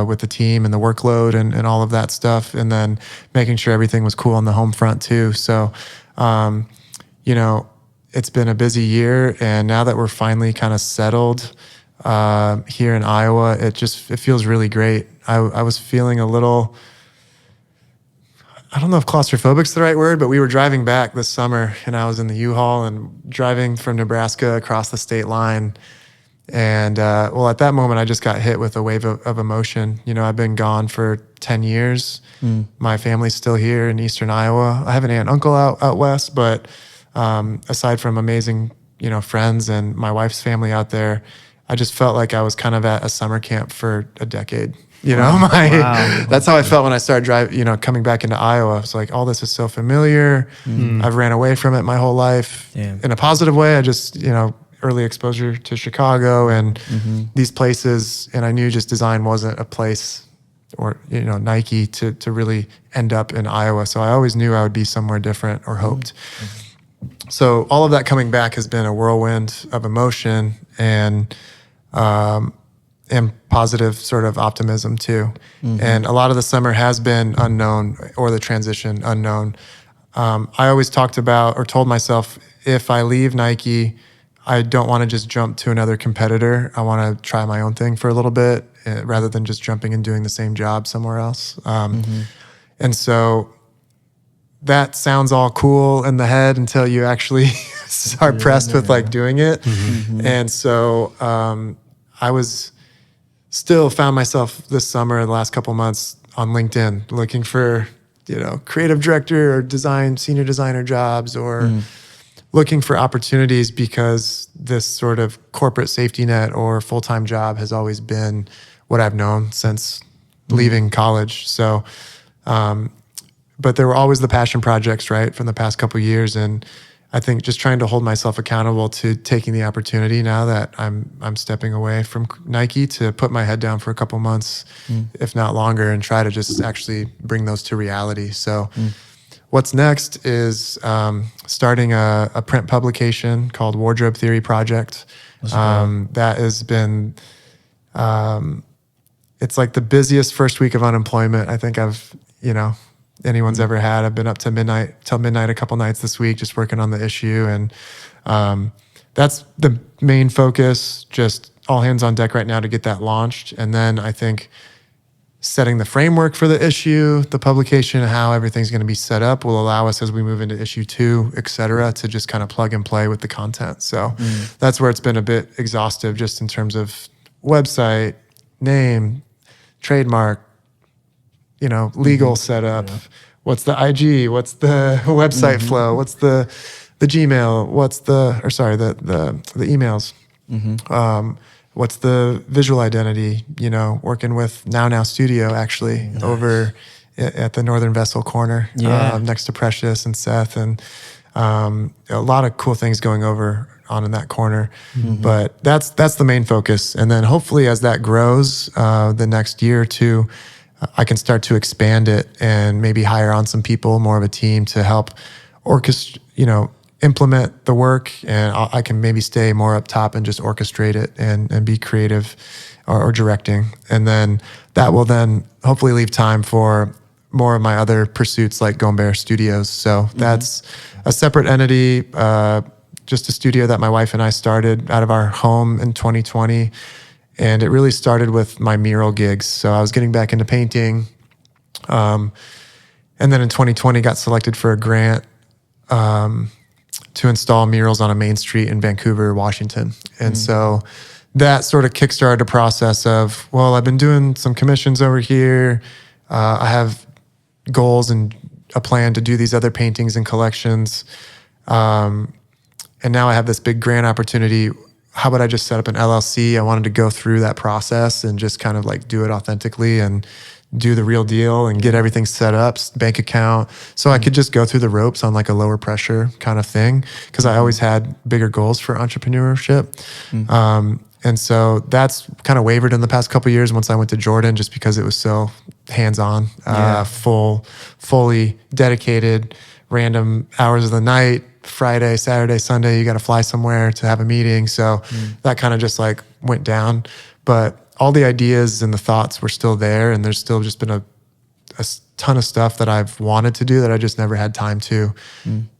with the team and the workload and all of that stuff. And then making sure everything was cool on the home front too. So, it's been a busy year. And now that we're finally kind of settled here in Iowa, it feels really great. I was feeling a little, I don't know if claustrophobic's the right word, but we were driving back this summer and I was in the U-Haul and driving from Nebraska across the state line. And at that moment, I just got hit with a wave of emotion. I've been gone for 10 years. My family's still here in Eastern Iowa. I have an aunt and uncle out west, but aside from amazing, friends and my wife's family out there, I just felt like I was kind of at a summer camp for a decade. That's how I felt when I started driving, coming back into Iowa. It's like, all this is so familiar. I've ran away from it my whole life in a positive way. I just, early exposure to Chicago and these places. And I knew just design wasn't a place or, Nike to really end up in Iowa. So I always knew I would be somewhere different or hoped. So all of that coming back has been a whirlwind of emotion and positive sort of optimism too. And a lot of the summer has been unknown, or the transition unknown. I always talked about or told myself, if I leave Nike, I don't want to just jump to another competitor. I want to try my own thing for a little bit rather than just jumping and doing the same job somewhere else. And so that sounds all cool in the head until you actually are pressed with like doing it. And so I was still found myself this summer, the last couple months on LinkedIn looking for, creative director or senior designer jobs or looking for opportunities, because this sort of corporate safety net or full-time job has always been what I've known since leaving college. So, but there were always the passion projects, right, from the past couple of years. And I think just trying to hold myself accountable to taking the opportunity now that I'm stepping away from Nike to put my head down for a couple months, if not longer, and try to just actually bring those to reality. So what's next is starting a print publication called Wardrobe Theory Project. That has been, it's like the busiest first week of unemployment I think anyone's ever had. I've been up to till midnight a couple nights this week just working on the issue, and that's the main focus, just all hands on deck right now to get that launched. And then I think setting the framework for the issue, the publication, how everything's going to be set up will allow us as we move into issue 2, et cetera, to just kind of plug and play with the content. So that's where it's been a bit exhaustive just in terms of website, name, trademark, legal setup. What's the IG? What's the website flow? What's the Gmail? The emails? What's the visual identity? Working with Now Studio actually over at the Northern Vessel corner, next to Precious and Seth, and a lot of cool things going on in that corner. But that's the main focus. And then hopefully as that grows, the next year or two, I can start to expand it and maybe hire on some people, more of a team to help implement the work, and I can maybe stay more up top and just orchestrate it and be creative or directing. And then that will then hopefully leave time for more of my other pursuits like Colin Behr Studios. So that's a separate entity, just a studio that my wife and I started out of our home in 2020. And it really started with my mural gigs. So I was getting back into painting. And then in 2020 got selected for a grant to install murals on a main street in Vancouver, Washington. And so that sort of kickstarted a process of, well, I've been doing some commissions over here. I have goals and a plan to do these other paintings and collections. And now I have this big grant opportunity. How about I just set up an LLC? I wanted to go through that process and just kind of like do it authentically and do the real deal and get everything set up, bank account. So I could just go through the ropes on like a lower pressure kind of thing, because I always had bigger goals for entrepreneurship. And so that's kind of wavered in the past couple of years once I went to Jordan, just because it was so hands-on, fully dedicated, random hours of the night, Friday, Saturday, Sunday, you got to fly somewhere to have a meeting. So that kind of just like went down. But all the ideas and the thoughts were still there. And there's still just been a ton of stuff that I've wanted to do that I just never had time to,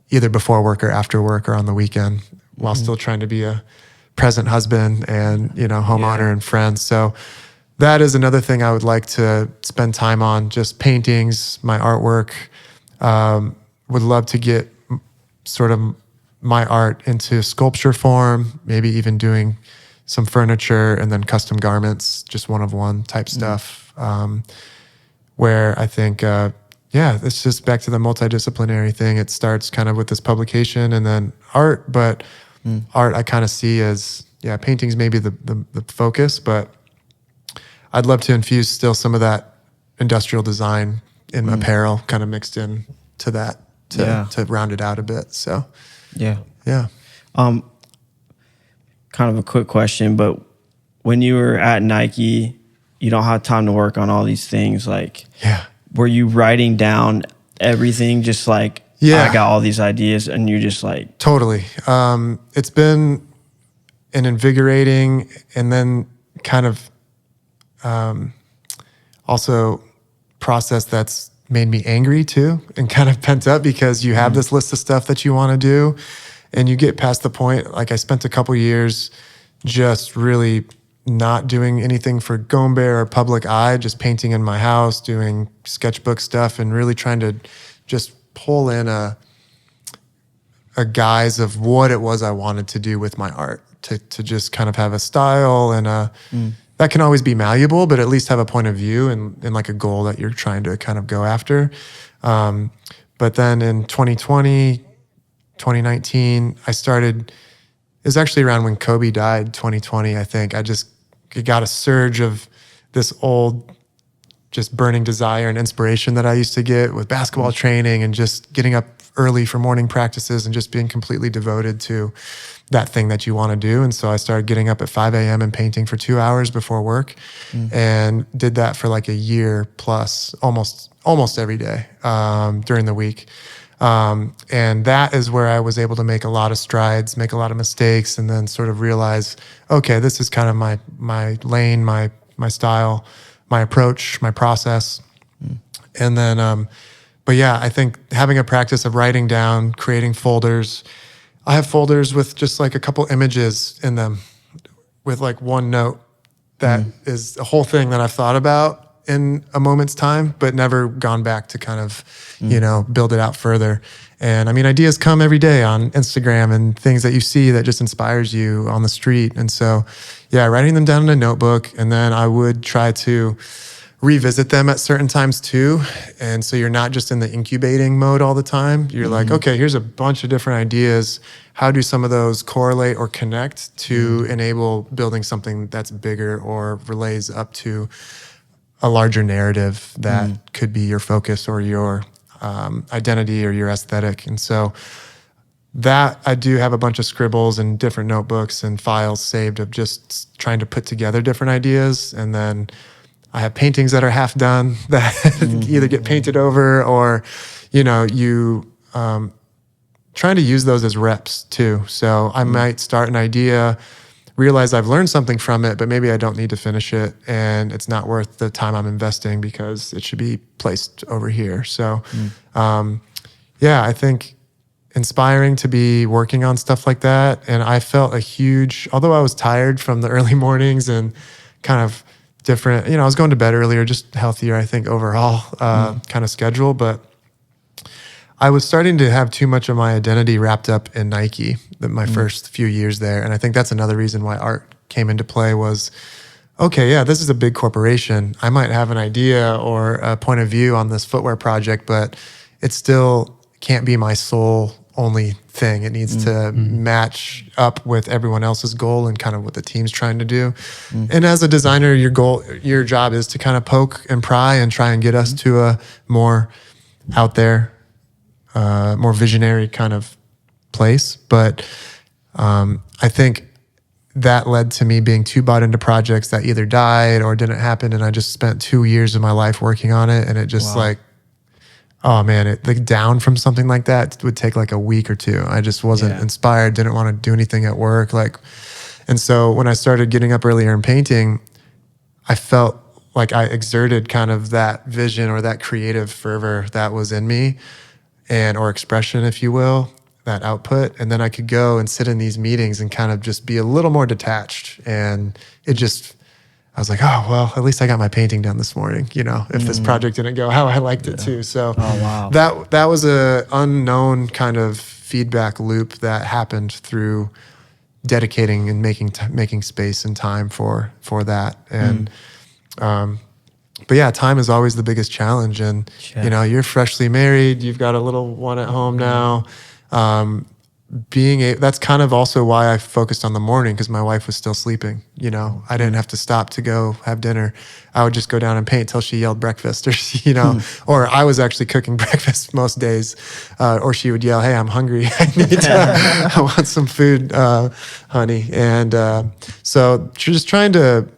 either before work or after work or on the weekend, while still trying to be a present husband and, homeowner and friend. So that is another thing I would like to spend time on, just paintings, my artwork. Would love to get sort of my art into sculpture form, maybe even doing some furniture and then custom garments, just one-of-one type stuff, where I think, it's just back to the multidisciplinary thing. It starts kind of with this publication and then art, but art I kind of see as, painting's maybe the focus, but I'd love to infuse still some of that industrial design in apparel kind of mixed in to that to round it out a bit. So, kind of a quick question, but when you were at Nike, you don't have time to work on all these things. Like, were you writing down everything? Just like, I got all these ideas, and you just like totally. It's been an invigorating and then kind of also process that's made me angry too, and kind of pent up, because you have this list of stuff that you want to do, and you get past the point. Like I spent a couple years just really not doing anything for Colin Behr or public eye, just painting in my house, doing sketchbook stuff, and really trying to just pull in a guise of what it was I wanted to do with my art, to just kind of have a style and that can always be malleable, but at least have a point of view and like a goal that you're trying to kind of go after. But then in 2020, 2019, I started, it was actually around when Kobe died, 2020, I think. I got a surge of this old just burning desire and inspiration that I used to get with basketball training and just getting up early for morning practices and just being completely devoted to that thing that you want to do. And so I started getting up at 5 a.m. and painting for 2 hours before work, and did that for like a year plus, almost every day during the week. And that is where I was able to make a lot of strides, make a lot of mistakes, and then sort of realize, okay, this is kind of my lane, my style, my approach, my process. And then, but yeah, I think having a practice of writing down, creating folders. I have folders with just like a couple images in them with like one note that is a whole thing that I've thought about in a moment's time, but never gone back to kind of, build it out further. And I mean, ideas come every day on Instagram and things that you see that just inspires you on the street. And so, yeah, writing them down in a notebook, and then I would try to revisit them at certain times too. And so you're not just in the incubating mode all the time. You're like, okay, here's a bunch of different ideas. How do some of those correlate or connect to enable building something that's bigger or relays up to a larger narrative that could be your focus or your identity or your aesthetic? And so that I do have a bunch of scribbles and different notebooks and files saved of just trying to put together different ideas. And then I have paintings that are half done that either get painted over or, trying to use those as reps too. So I might start an idea, realize I've learned something from it, but maybe I don't need to finish it and it's not worth the time I'm investing because it should be placed over here. So, I think inspiring to be working on stuff like that. And I felt although I was tired from the early mornings and kind of different, I was going to bed earlier, just healthier, I think, overall kind of schedule. But I was starting to have too much of my identity wrapped up in Nike my first few years there. And I think that's another reason why art came into play was, okay, yeah, this is a big corporation. I might have an idea or a point of view on this footwear project, but it still can't be my sole only thing. It needs to match up with everyone else's goal and kind of what the team's trying to do. And as a designer, your job is to kind of poke and pry and try and get us to a more out there, more visionary kind of place. But I think that led to me being too bought into projects that either died or didn't happen. And I just spent 2 years of my life working on it. And it just oh man, down from something like that would take like a week or two. I just wasn't inspired, didn't want to do anything at work. And so when I started getting up earlier and painting, I felt like I exerted kind of that vision or that creative fervor that was in me or expression, if you will, that output. And then I could go and sit in these meetings and kind of just be a little more detached. And I was like, oh, well, at least I got my painting done this morning, if this project didn't go how I liked it too. So that was a unknown kind of feedback loop that happened through dedicating and making space and time for that. And, but yeah, time is always the biggest challenge. And, you're freshly married, you've got a little one at home now. That's kind of also why I focused on the morning, because my wife was still sleeping. I didn't have to stop to go have dinner. I would just go down and paint till she yelled breakfast, or or I was actually cooking breakfast most days, or she would yell, "Hey, I'm hungry. I want some food, honey." And so just trying to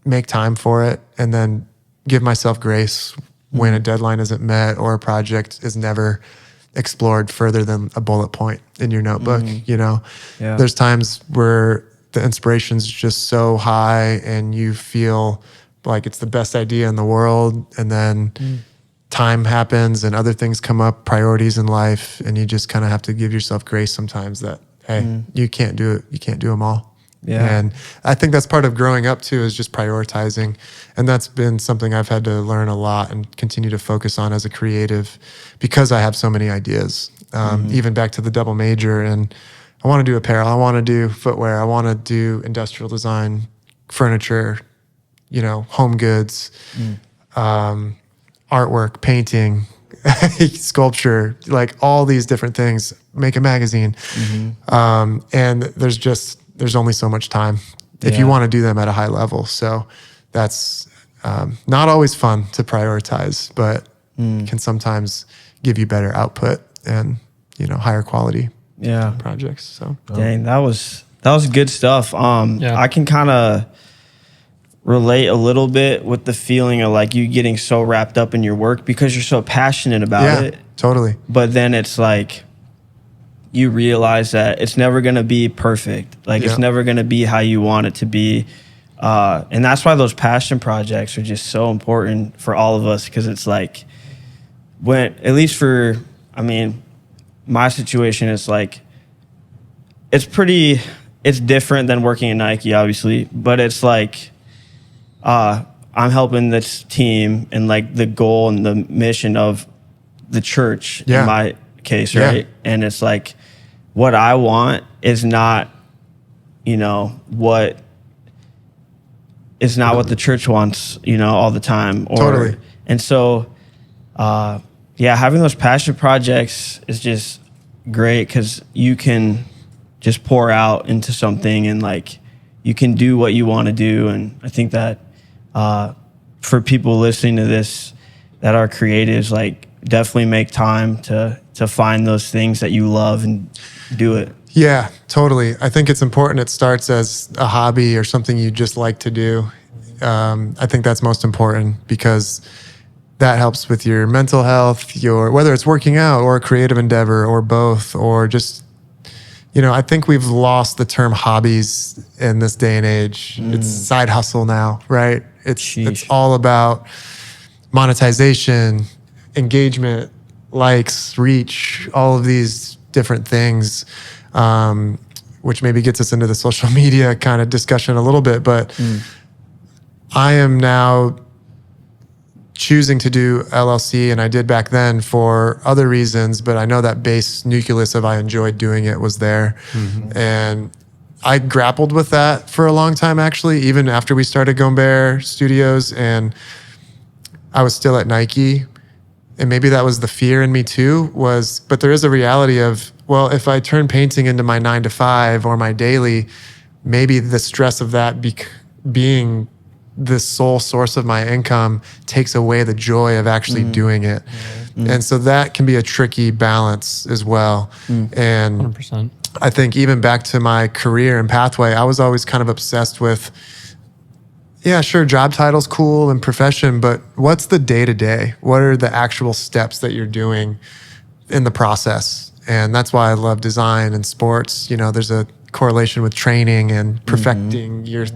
make time for it, and then give myself grace when a deadline isn't met or a project is never explored further than a bullet point in your notebook. There's times where the inspiration's just so high and you feel like it's the best idea in the world, and then time happens and other things come up, priorities in life, and you just kind of have to give yourself grace sometimes that, hey, you can't do it. You can't do them all. Yeah. And I think that's part of growing up too, is just prioritizing. And that's been something I've had to learn a lot and continue to focus on as a creative, because I have so many ideas, even back to the double major. And I want to do apparel. I want to do footwear. I want to do industrial design, furniture, home goods, artwork, painting, sculpture, like all these different things, make a magazine. And there's only so much time if you want to do them at a high level. So that's not always fun to prioritize, but can sometimes give you better output and, higher quality projects. So Dang, that was good stuff. I can kind of relate a little bit with the feeling of like you getting so wrapped up in your work because you're so passionate about it. Totally. But then it's like you realize that it's never going to be perfect. Like it's never going to be how you want it to be. And that's why those passion projects are just so important for all of us, because it's like at least for my situation, it's like it's different than working at Nike, obviously, but it's like I'm helping this team and like the goal and the mission of the church in my case, right? And it's like what I want is not, what the church wants, all the time. Totally. And so, having those passion projects is just great because you can just pour out into something and like you can do what you want to do. And I think that for people listening to this that are creatives, like definitely make time to find those things that you love and do it. Yeah, totally. I think it's important it starts as a hobby or something you just like to do. I think that's most important because that helps with your mental health, whether it's working out or a creative endeavor or both, or just, I think we've lost the term hobbies in this day and age. It's side hustle now, right? It's all about monetization, engagement, likes, reach, all of these different things, which maybe gets us into the social media kind of discussion a little bit. But I am now choosing to do LLC, and I did back then for other reasons, but I know that base nucleus of I enjoyed doing it was there. And I grappled with that for a long time, actually, even after we started Behr Studios, and I was still at Nike. And maybe that was the fear in me too, but there is a reality of, well, if I turn painting into my 9 to 5 or my daily, maybe the stress of that being the sole source of my income takes away the joy of actually doing it. And so that can be a tricky balance as well. And 100%. I think even back to my career and pathway, I was always kind of obsessed with, yeah, sure, job title's cool and profession, but what's the day-to-day? What are the actual steps that you're doing in the process? And that's why I love design and sports. There's a correlation with training and perfecting your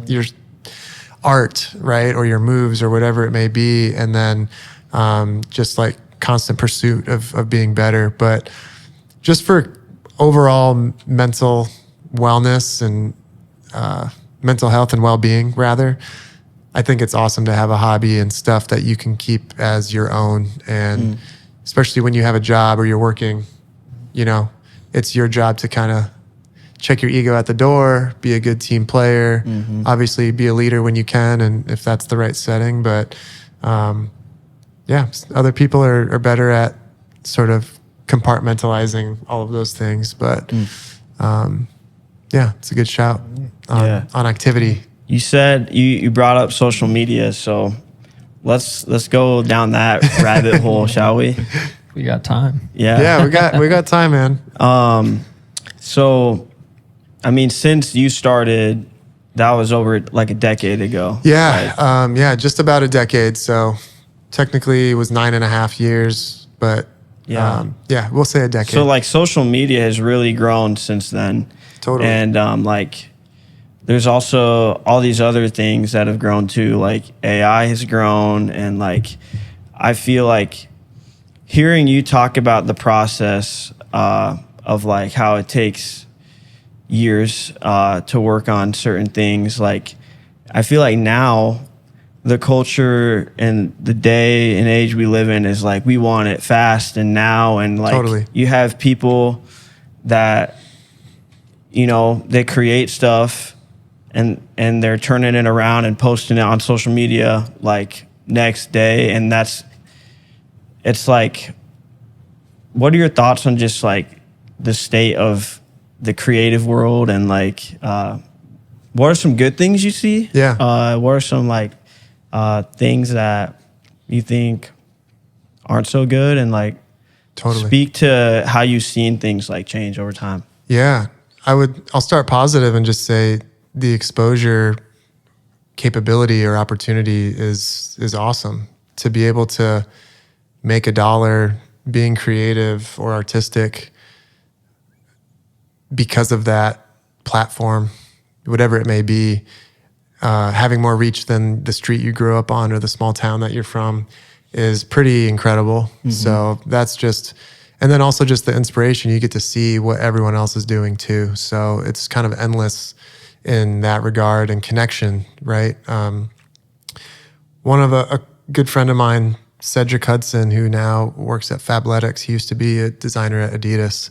art, right? Or your moves or whatever it may be. And then just like constant pursuit of being better. But just for overall mental wellness and mental health and well-being, rather, I think it's awesome to have a hobby and stuff that you can keep as your own. And especially when you have a job or you're working, it's your job to kind of check your ego at the door, be a good team player, obviously be a leader when you can, and if that's the right setting. But other people are better at sort of compartmentalizing all of those things. But it's a good shout on activity. You said you brought up social media, so let's go down that rabbit hole, shall we? We got time. Yeah, we got time, man. So since you started, that was over like a decade ago. Yeah, right? Just about a decade. So technically it was 9.5 years, but we'll say a decade. So like social media has really grown since then. Totally. And there's also all these other things that have grown too, like AI has grown, and like I feel like hearing you talk about the process of like how it takes years to work on certain things, like I feel like now the culture and the day and age we live in is like we want it fast and now, and like totally. You have people that they create stuff and they're turning it around and posting it on social media like next day, and it's like, what are your thoughts on just like the state of the creative world, and like what are some good things you see? Yeah. What are some like things that you think aren't so good, and like Totally. speak to how you've seen things like change over time. Yeah, I'll start positive and just say the exposure capability or opportunity is awesome. To be able to make $1 being creative or artistic because of that platform, whatever it may be, having more reach than the street you grew up on or the small town that you're from is pretty incredible. So that's just, and then also just the inspiration, you get to see what everyone else is doing too. So it's kind of endless in that regard and connection, right? One of a good friend of mine, Cedric Hudson, who now works at Fabletics, he used to be a designer at Adidas.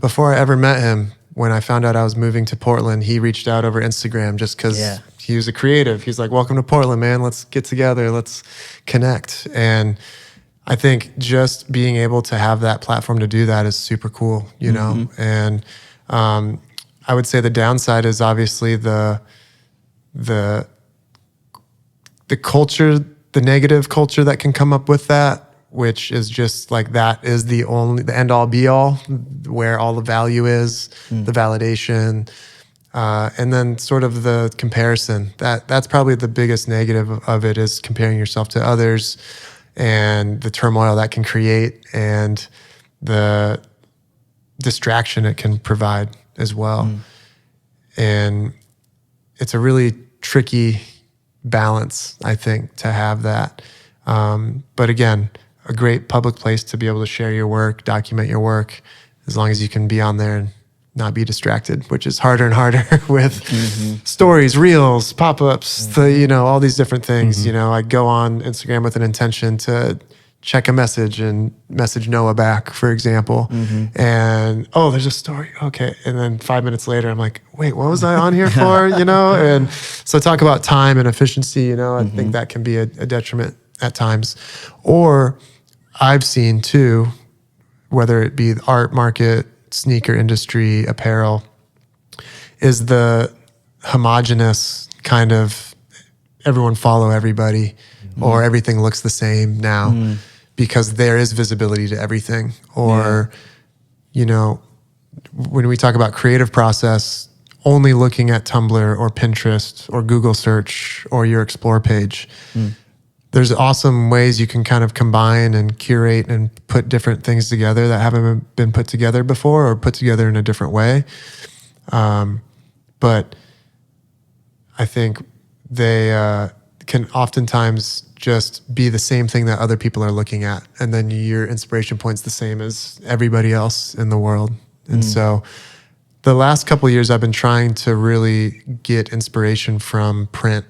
Before I ever met him, when I found out I was moving to Portland, he reached out over Instagram just because he was a creative. He's like, welcome to Portland, man. Let's get together. Let's connect. And I think just being able to have that platform to do that is super cool, you know? And I would say the downside is obviously the culture, the negative culture that can come up with that, which is just like that is the end all be all, where all the value is, the validation, and then sort of the comparison. That's probably the biggest negative of it, is comparing yourself to others and the turmoil that can create and the distraction it can provide as well. And it's a really tricky balance, I think, to have that. But again, a great public place to be able to share your work, document your work, as long as you can be on there and not be distracted, which is harder and harder with stories, reels, pop-ups, all these different things. I go on Instagram with an intention to check a message and message Noah back, for example. And, there's a story. Okay. And then 5 minutes later, I'm like, wait, what was I on here for? And so talk about time and efficiency, I think that can be a detriment at times. Or I've seen too, whether it be the art market, sneaker industry, apparel, is the homogenous kind of everyone follow everybody or everything looks the same now because there is visibility to everything. Or, when we talk about creative process, only looking at Tumblr or Pinterest or Google search or your explore page, there's awesome ways you can kind of combine and curate and put different things together that haven't been put together before or put together in a different way. But I think they can oftentimes just be the same thing that other people are looking at. And then your inspiration point's the same as everybody else in the world. And so the last couple of years, I've been trying to really get inspiration from print.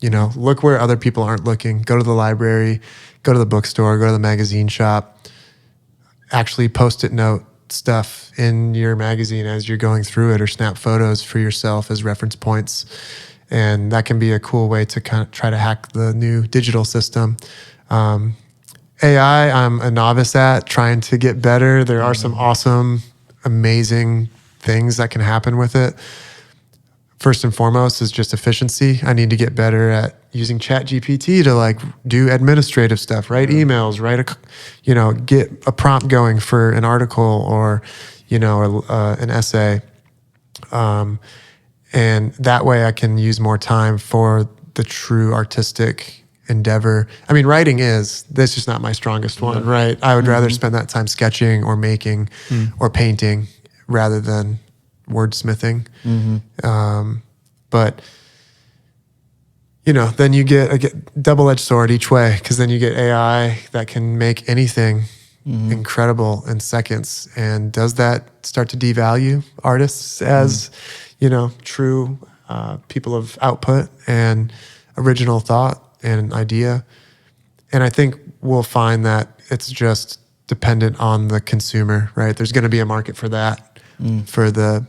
Look where other people aren't looking. Go to the library, go to the bookstore, go to the magazine shop. Actually post-it note stuff in your magazine as you're going through it, or snap photos for yourself as reference points. And that can be a cool way to kind of try to hack the new digital system. AI, I'm a novice at trying to get better. There are some awesome, amazing things that can happen with it. First and foremost is just efficiency. I need to get better at using ChatGPT to do administrative stuff, write emails, get a prompt going for an article or, an essay. And that way I can use more time for the true artistic endeavor. I mean, that's just not my strongest one, right? I would rather spend that time sketching or making or painting rather than wordsmithing. But then you get a double-edged sword each way, because then you get AI that can make anything incredible in seconds. And does that start to devalue artists as true people of output and original thought and idea? And I think we'll find that it's just dependent on the consumer, right? There's going to be a market for that, for the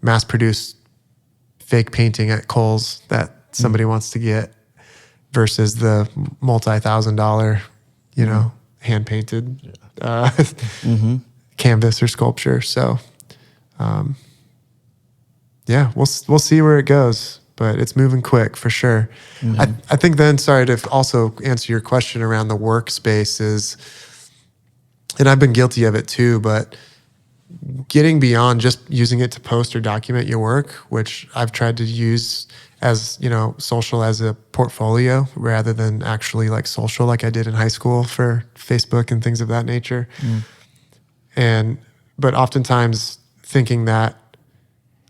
mass-produced fake painting at Kohl's that somebody wants to get versus the multi-$1,000, hand-painted canvas or sculpture. So, we'll see where it goes. but it's moving quick for sure. I think then, sorry to also answer your question around the workspace is, and I've been guilty of it too, but getting beyond just using it to post or document your work, which I've tried to use as, social as a portfolio rather than actually like social like I did in high school for Facebook and things of that nature. But oftentimes thinking that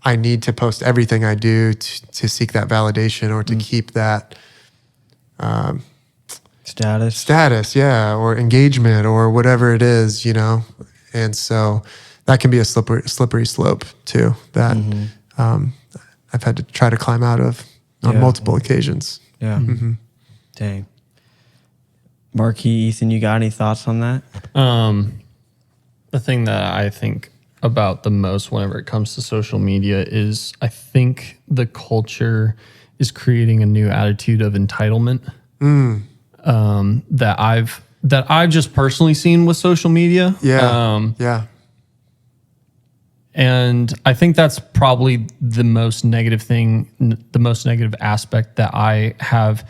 I need to post everything I do to seek that validation or to keep that status, yeah, or engagement or whatever it is, And so that can be a slippery slope too that I've had to try to climb out of on multiple occasions. Yeah. Dang. Marquis, Ethan, you got any thoughts on that? The thing that I think about the most whenever it comes to social media is I think the culture is creating a new attitude of entitlement that I've just personally seen with social media. Yeah. And I think that's probably the most negative aspect that I have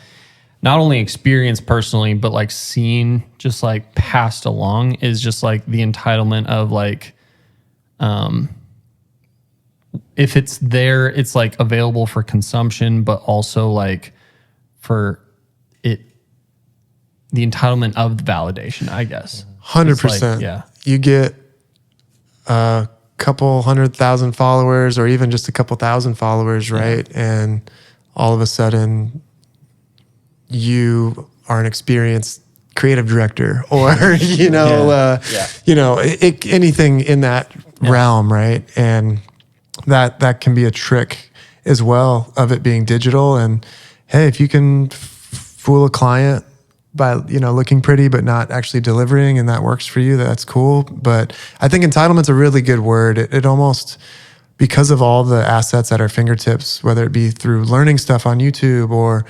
not only experienced personally, but like seen just like passed along is just like the entitlement of like, if it's there, it's like available for consumption, but also like for it, the entitlement of the validation, I guess. 100%. Yeah. You get a couple 100,000 followers or even just a couple thousand followers, right? And all of a sudden you are an experienced creative director or, anything in that realm, right? And that can be a trick as well of it being digital. And hey, if you can fool a client by, looking pretty, but not actually delivering, and that works for you, that's cool. But I think entitlement's a really good word. It almost, because of all the assets at our fingertips, whether it be through learning stuff on YouTube or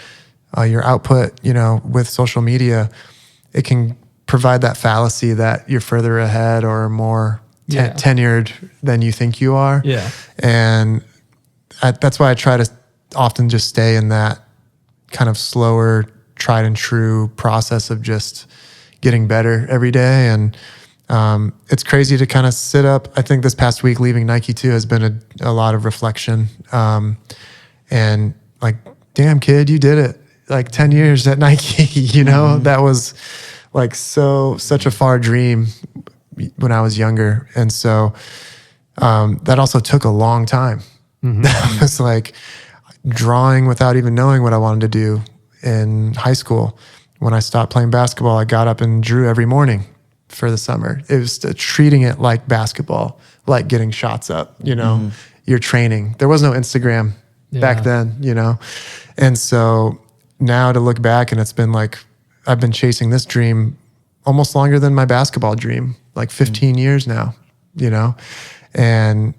your output, with social media, it can provide that fallacy that you're further ahead or more tenured than you think you are. Yeah. And that's why I try to often just stay in that kind of slower, tried and true process of just getting better every day. And it's crazy to kind of sit up. I think this past week leaving Nike too has been a lot of reflection. And like, damn kid, you did it. Like 10 years at Nike, that was like such a far dream when I was younger. And so that also took a long time. That was like drawing without even knowing what I wanted to do in high school. When I stopped playing basketball, I got up and drew every morning for the summer. It was treating it like basketball, like getting shots up, you're training. There was no Instagram back then, And so now to look back, and it's been like, I've been chasing this dream almost longer than my basketball dream, like 15 years now, and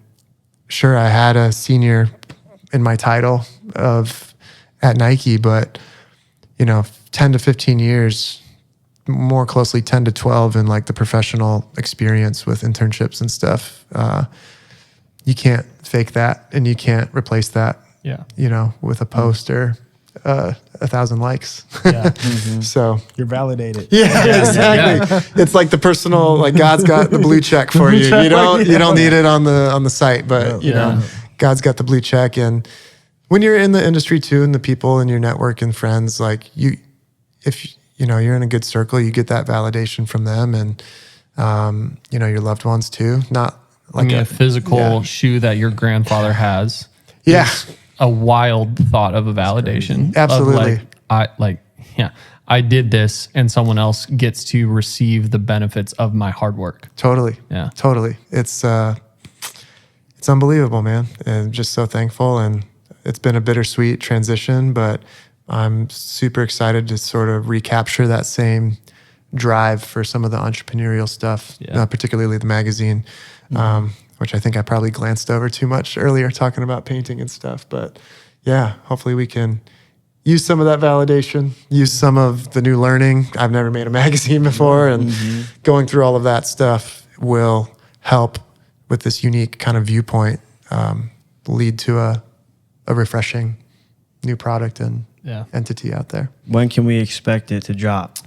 sure, I had a senior in my title at Nike, but 10 to 15 years, more closely 10 to 12 in like the professional experience with internships and stuff. You can't fake that, and you can't replace that, with a post or 1,000 likes. So You're validated. Yeah, exactly. It's like the personal, like God's got the blue check for you. You don't need it on the site, but God's got the blue check. And when you're in the industry too, and the people in your network and friends, like if you're in a good circle, you get that validation from them, and your loved ones too. Not like a physical shoe that your grandfather has. Yeah. A wild thought of a validation. Absolutely. I did this, and someone else gets to receive the benefits of my hard work. Totally. Yeah. Totally. It's unbelievable, man. And just so thankful. And it's been a bittersweet transition, but I'm super excited to sort of recapture that same drive for some of the entrepreneurial stuff, particularly the magazine, which I think I probably glanced over too much earlier talking about painting and stuff. But yeah, hopefully we can use some of that validation, use some of the new learning. I've never made a magazine before, and going through all of that stuff will help with this unique kind of viewpoint, lead to a refreshing new product and Yeah. entity out there. When can we expect it to drop?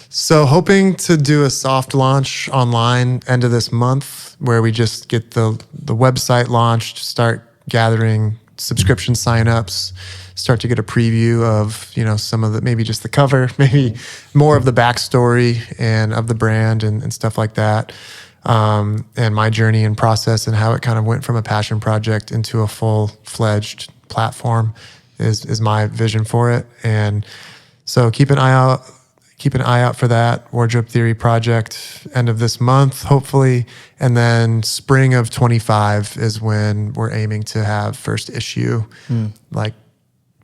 So hoping to do a soft launch online end of this month, where we just get the website launched, start gathering subscription signups, start to get a preview of, you know, some of the, maybe just the cover, maybe more of the backstory and of the brand and stuff like that. And my journey and process and how it kind of went from a passion project into a full-fledged platform is my vision for it. And so keep an eye out for that Wardrobe Theory project end of this month, hopefully. And then spring of 25 is when we're aiming to have first issue like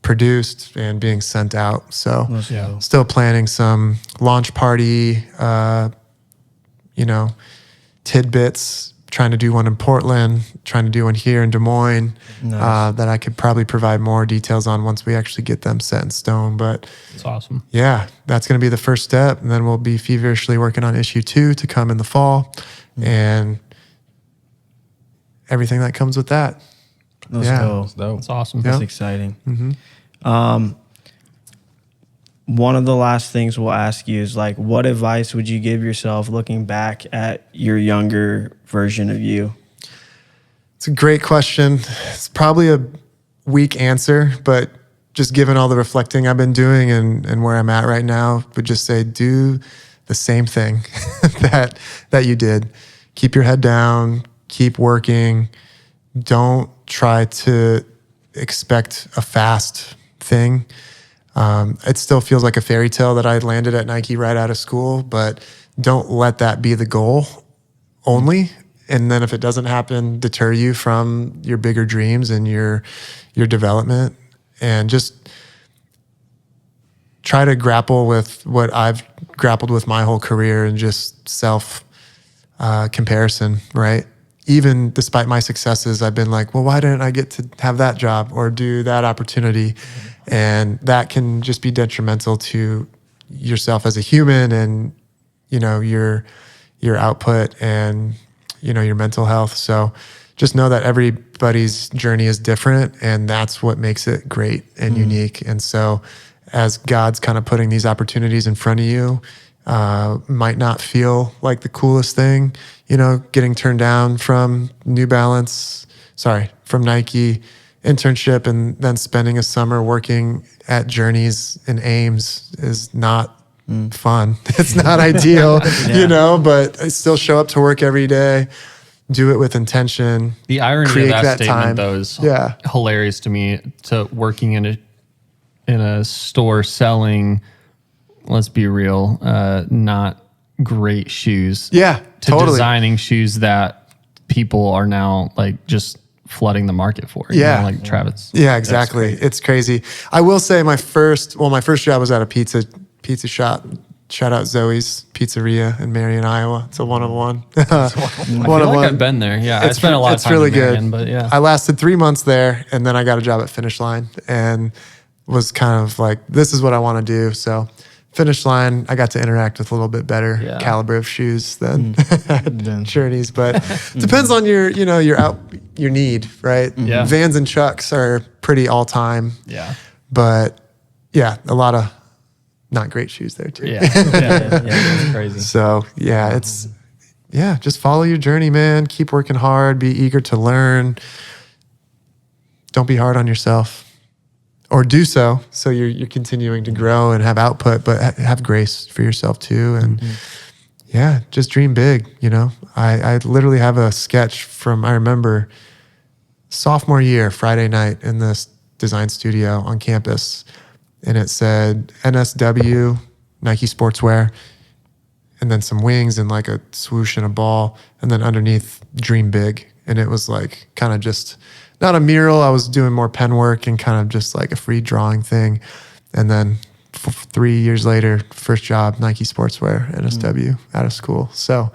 produced and being sent out. So Yeah. still planning some launch party, you know, tidbits, trying to do one in Portland, trying to do one here in Des Moines, that I could probably provide more details on once we actually get them set in stone. But It's awesome. yeah, that's going to be the first step. And then we'll be feverishly working on issue 2 to come in the fall and everything that comes with that. Let's Yeah. go. Dope. It's awesome. That's Yeah. exciting. One of the last things we'll ask you is like, what advice would you give yourself looking back at your younger version of you? It's a great question. It's probably a weak answer, but just given all the reflecting I've been doing and where I'm at right now, would just say do the same thing that you did. Keep your head down, keep working. Don't try to expect a fast thing. It still feels like a fairy tale that I landed at Nike right out of school, but don't let that be the goal only. And then if it doesn't happen, deter you from your bigger dreams and your development. And just try to grapple with what I've grappled with my whole career and just self comparison, right? Even despite my successes, I've been like, well, why didn't I get to have that job or do that opportunity? And that can just be detrimental to yourself as a human and, you know, your output and, you know, your mental health. So just know that everybody's journey is different, and that's what makes it great and unique. And so as God's kind of putting these opportunities in front of you, might not feel like the coolest thing, you know, getting turned down from from Nike internship and then spending a summer working at Journeys in Ames is not fun. It's not ideal, you know, but I still show up to work every day, do it with intention. The irony create of that statement, time. though, is Yeah. hilarious to me. To working in a store selling, let's be real, not great shoes. Yeah, To totally. designing shoes that people are now like just flooding the market for. you Yeah. know, like Travis. Yeah, exactly. It's crazy. I will say my first job was at a pizza shop. Shout out Zoe's Pizzeria in Marion, Iowa. It's a one-of-one. I feel like I've been there. Yeah, I spent a lot of It's time really in Marion, good. but yeah. I lasted 3 months there, and then I got a job at Finish Line and was kind of like, this is what I want to do. So Finish Line, I got to interact with a little bit better caliber of shoes than Journeys, but depends on your need, right? Yeah. Vans and Chucks are pretty all time, yeah. but yeah, a lot of not great shoes there too. Yeah. Yeah. That's crazy. So just follow your journey, man. Keep working hard. Be eager to learn. Don't be hard on yourself, or do so you're continuing to grow and have output, but have grace for yourself too. And just dream big. You know, I literally have a sketch from, I remember sophomore year, Friday night in this design studio on campus. And it said NSW, Nike Sportswear, and then some wings and like a swoosh and a ball. And then underneath, dream big. And it was like kind of just not a mural. I was doing more pen work and kind of just like a free drawing thing. And then 3 years later, first job, Nike Sportswear, NSW, out of school. So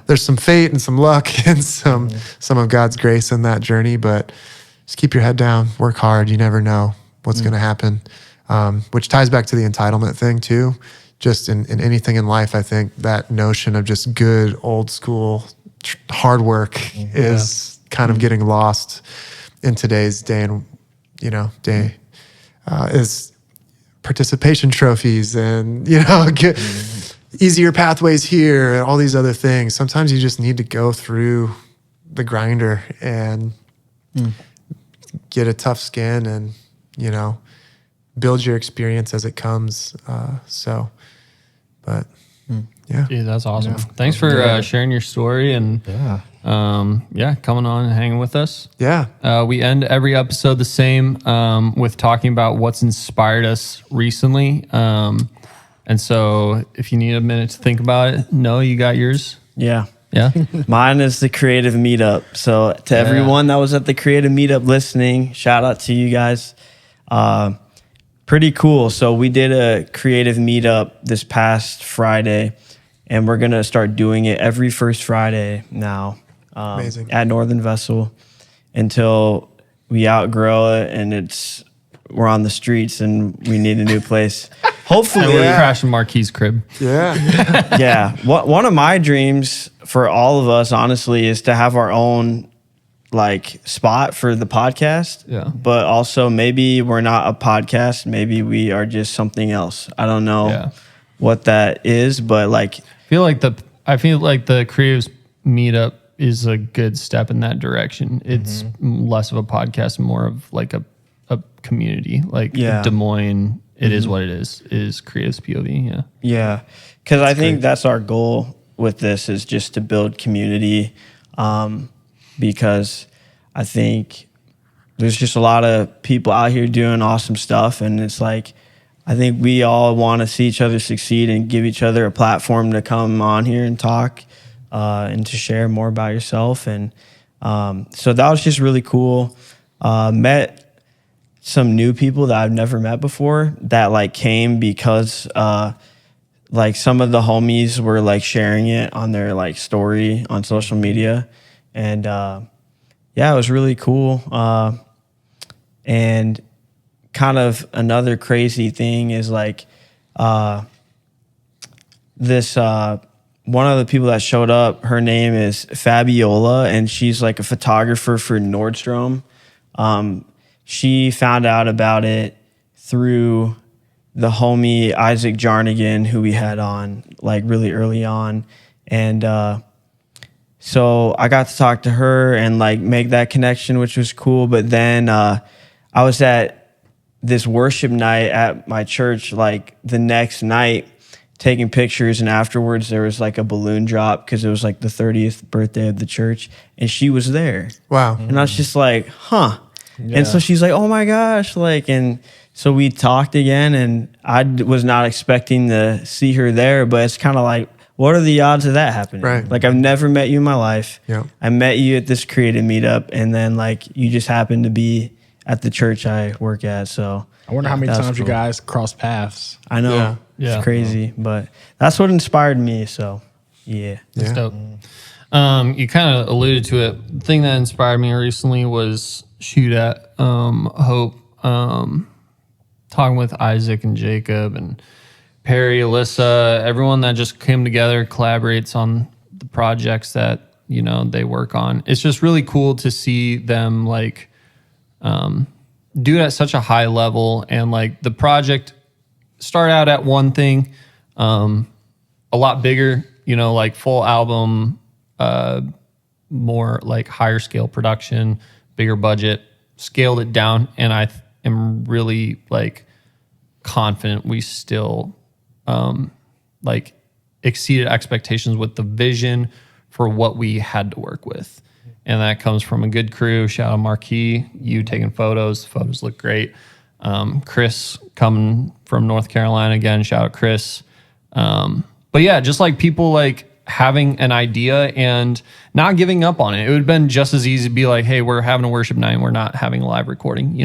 there's some fate and some luck and some of God's grace in that journey. But just keep your head down, work hard. You never know what's going to happen. Which ties back to the entitlement thing too. Just in anything in life, I think that notion of just good old school hard work is kind of getting lost in today's day is participation trophies and, get easier pathways here and all these other things. Sometimes you just need to go through the grinder and get a tough skin and, build your experience as it comes. Yeah. Dude, that's awesome. Thanks for sharing your story and coming on and hanging with us. Yeah. We end every episode the same with talking about what's inspired us recently. And so if you need a minute to think about it, you got yours. Yeah. Yeah. Mine is the creative meetup. So to everyone that was at the creative meetup listening, shout out to you guys. Pretty cool. So we did a creative meetup this past Friday, and we're going to start doing it every first Friday now. Amazing. At Northern Vessel until we outgrow it and we're on the streets and we need a new place. Hopefully. And we're crashing Marquis' crib. Yeah. Yeah. One of my dreams for all of us, honestly, is to have our own spot for the podcast. Yeah. But also maybe we're not a podcast. Maybe we are just something else. I don't know what that is, but I feel like the creatives meetup is a good step in that direction. It's less of a podcast, more of a community. Des Moines, it is what it is creatives POV. Yeah. Yeah. Because I think that's our goal with this is just to build community. Because I think there's just a lot of people out here doing awesome stuff. And it's I think we all want to see each other succeed and give each other a platform to come on here and talk and to share more about yourself. And so that was just really cool. Met some new people that I've never met before that came because some of the homies were sharing it on their story on social media. And it was really cool. And kind of another crazy thing is this one of the people that showed up, her name is Fabiola, and she's a photographer for Nordstrom. She found out about it through the homie Isaac Jarnigan, who we had on really early on. And so I got to talk to her and make that connection, which was cool. But then I was at this worship night at my church the next night taking pictures, and afterwards there was a balloon drop because it was the 30th birthday of the church, and she was there. Wow. And I was just huh. Yeah. And so she's oh my gosh, and so we talked again, and I was not expecting to see her there, but it's kind of what are the odds of that happening? Right. I've never met you in my life. Yeah. I met you at this creative meetup, and then you just happened to be at the church I work at. So I wonder how many times you cool. guys cross paths. I know. Yeah. It's crazy, but that's what inspired me. So That's dope. You kind of alluded to it. The thing that inspired me recently was shoot at Hope, talking with Isaac and Jacob and Perry, Alyssa, everyone that just came together, collaborates on the projects that, they work on. It's just really cool to see them do it at such a high level, and the project start out at one thing, a lot bigger, full album, more higher scale production, bigger budget, scaled it down. And I am really confident we still exceeded expectations with the vision for what we had to work with. And that comes from a good crew. Shout out Marquis, you taking photos. The photos look great. Chris coming from North Carolina again. Shout out Chris. But yeah, just people having an idea and not giving up on it. It would have been just as easy to be hey, we're having a worship night and we're not having a live recording,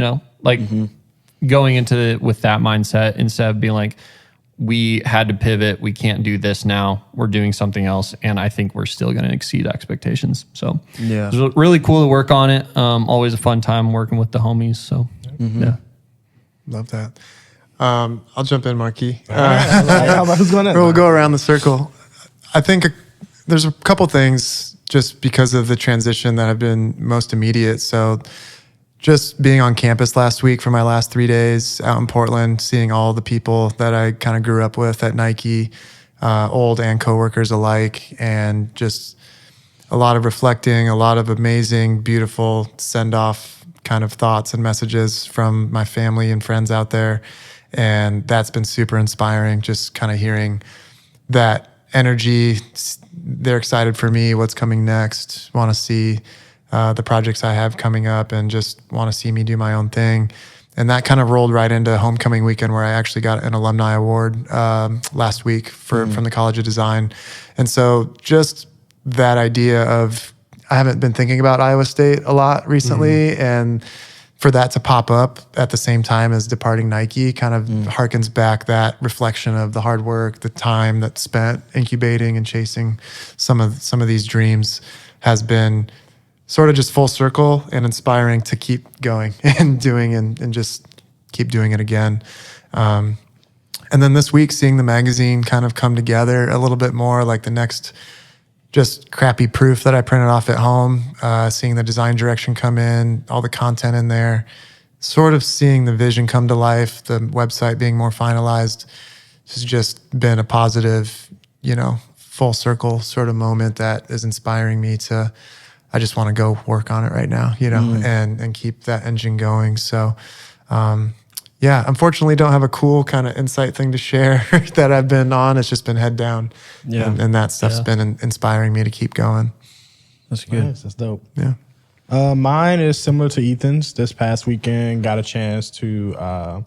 going into it with that mindset instead of being we had to pivot. We can't do this now. We're doing something else. And I think we're still going to exceed expectations. So yeah, it was really cool to work on it. Always a fun time working with the homies. So yeah. Love that. I'll jump in, Marquis. How about who's going in? We'll go around the circle. I think there's a couple things just because of the transition that have been most immediate. So just being on campus last week for my last 3 days out in Portland, seeing all the people that I kind of grew up with at Nike, old and coworkers alike, and just a lot of reflecting, a lot of amazing, beautiful send-off kind of thoughts and messages from my family and friends out there. And that's been super inspiring, just kind of hearing that energy. They're excited for me, what's coming next, want to see the projects I have coming up, and just want to see me do my own thing. And that kind of rolled right into homecoming weekend, where I actually got an alumni award last week from the College of Design. And so just that idea of, I haven't been thinking about Iowa State a lot recently, and for that to pop up at the same time as departing Nike kind of harkens back that reflection of the hard work, the time that's spent incubating and chasing some of these dreams has been sort of just full circle and inspiring to keep going and doing and just keep doing it again. And then this week, seeing the magazine kind of come together a little bit more, like the next just crappy proof that I printed off at home, seeing the design direction come in, all the content in there, sort of seeing the vision come to life, the website being more finalized, has just been a positive, full circle sort of moment that is inspiring me to, I just want to go work on it right now, and keep that engine going. So, unfortunately don't have a cool kind of insight thing to share that I've been on. It's just been head down. Yeah. And that stuff's been inspiring me to keep going. That's good. Nice, that's dope. Yeah. Mine is similar to Ethan's. This past weekend, got a chance to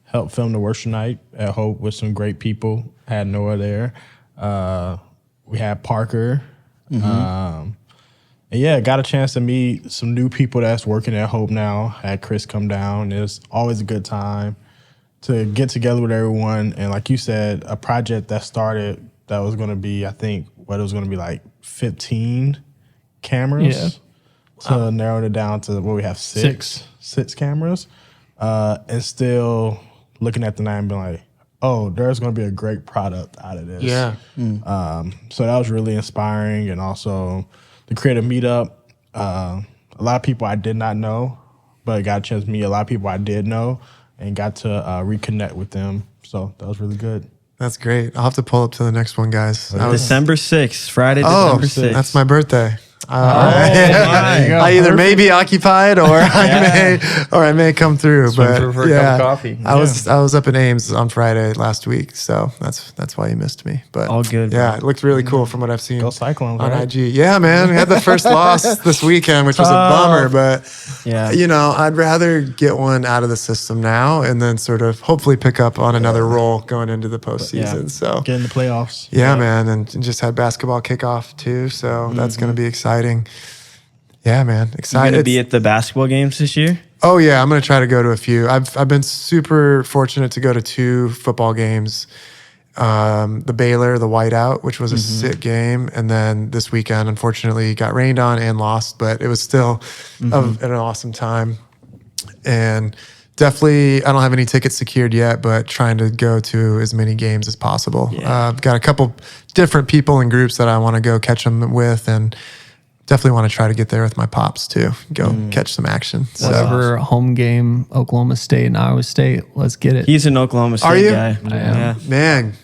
help film the worship night at Hope with some great people. Had Noah there. We had Parker. And got a chance to meet some new people that's working at Hope now. Had Chris come down. It was always a good time to get together with everyone. And like you said, a project that started that was going to be, I think, it was going to be like 15 cameras. Yeah. So narrowed it down to what we have, six cameras. And still looking at the night and being like, oh, there's going to be a great product out of this. Yeah. So that was really inspiring. And also the creative meetup, a lot of people I did not know, but I got a chance to meet a lot of people I did know and got to reconnect with them. So that was really good. That's great. I'll have to pull up to the next one, guys. December 6th, Friday, Oh, December 6th. that's my birthday. I either may be occupied or I may come through. Swing But through for a cup of coffee. I was up in Ames on Friday last week, so that's why you missed me. But All good, Yeah, bro. it looked really cool from what I've seen Go Cyclones, on right? IG. Yeah, man, we had the first loss this weekend, which was a bummer. But Yeah. I'd rather get one out of the system now and then sort of hopefully pick up on another role going into the postseason. Yeah. So Get in the playoffs. yeah, man, and just had basketball kickoff too, so that's going to be exciting. Yeah, man, You excited. going to be at the basketball games this year? Oh yeah, I'm going to try to go to a few. I've been super fortunate to go to 2 football games. The Baylor, the whiteout, which was a sick game, and then this weekend, unfortunately, got rained on and lost, but it was still an awesome time. And definitely, I don't have any tickets secured yet, but trying to go to as many games as possible. Yeah. I've got a couple different people and groups that I want to go catch them with, and definitely want to try to get there with my pops too. Go catch some action. So. Whatever home game, Oklahoma State and Iowa State. Let's get it. He's an Oklahoma State Are you? guy. I am. Yeah. Man,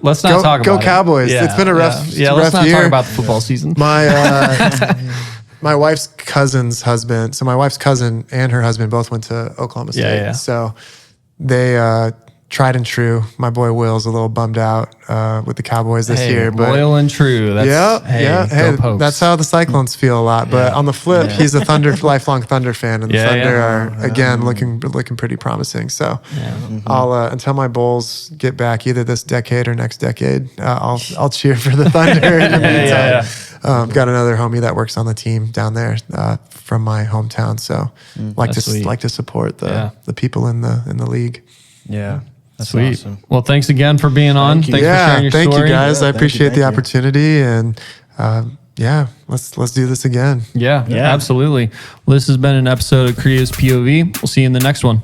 Let's not talk about go it. Cowboys! Yeah, It's been a rough, yeah. rough Let's not year. talk about the football season. My wife's cousin's husband. So my wife's cousin and her husband both went to Oklahoma State. Yeah. So they tried and true. My boy Will's a little bummed out with the Cowboys this year, but loyal and true. That's, yeah. Go Pokes. That's how the Cyclones feel a lot. But on the flip, he's a lifelong Thunder fan, and the Thunder are again looking pretty promising. So I'll until my Bulls get back either this decade or next decade, I'll cheer for the Thunder. In the meantime, got another homie that works on the team down there from my hometown, so like to support the people in the league. Yeah. That's Sweet. awesome. Well, thanks again for being on. Thanks for sharing your thank story. you guys. I thank appreciate you. the opportunity, and let's do this again. Yeah, Yeah. absolutely. Well, this has been an episode of Creative's POV. We'll see you in the next one.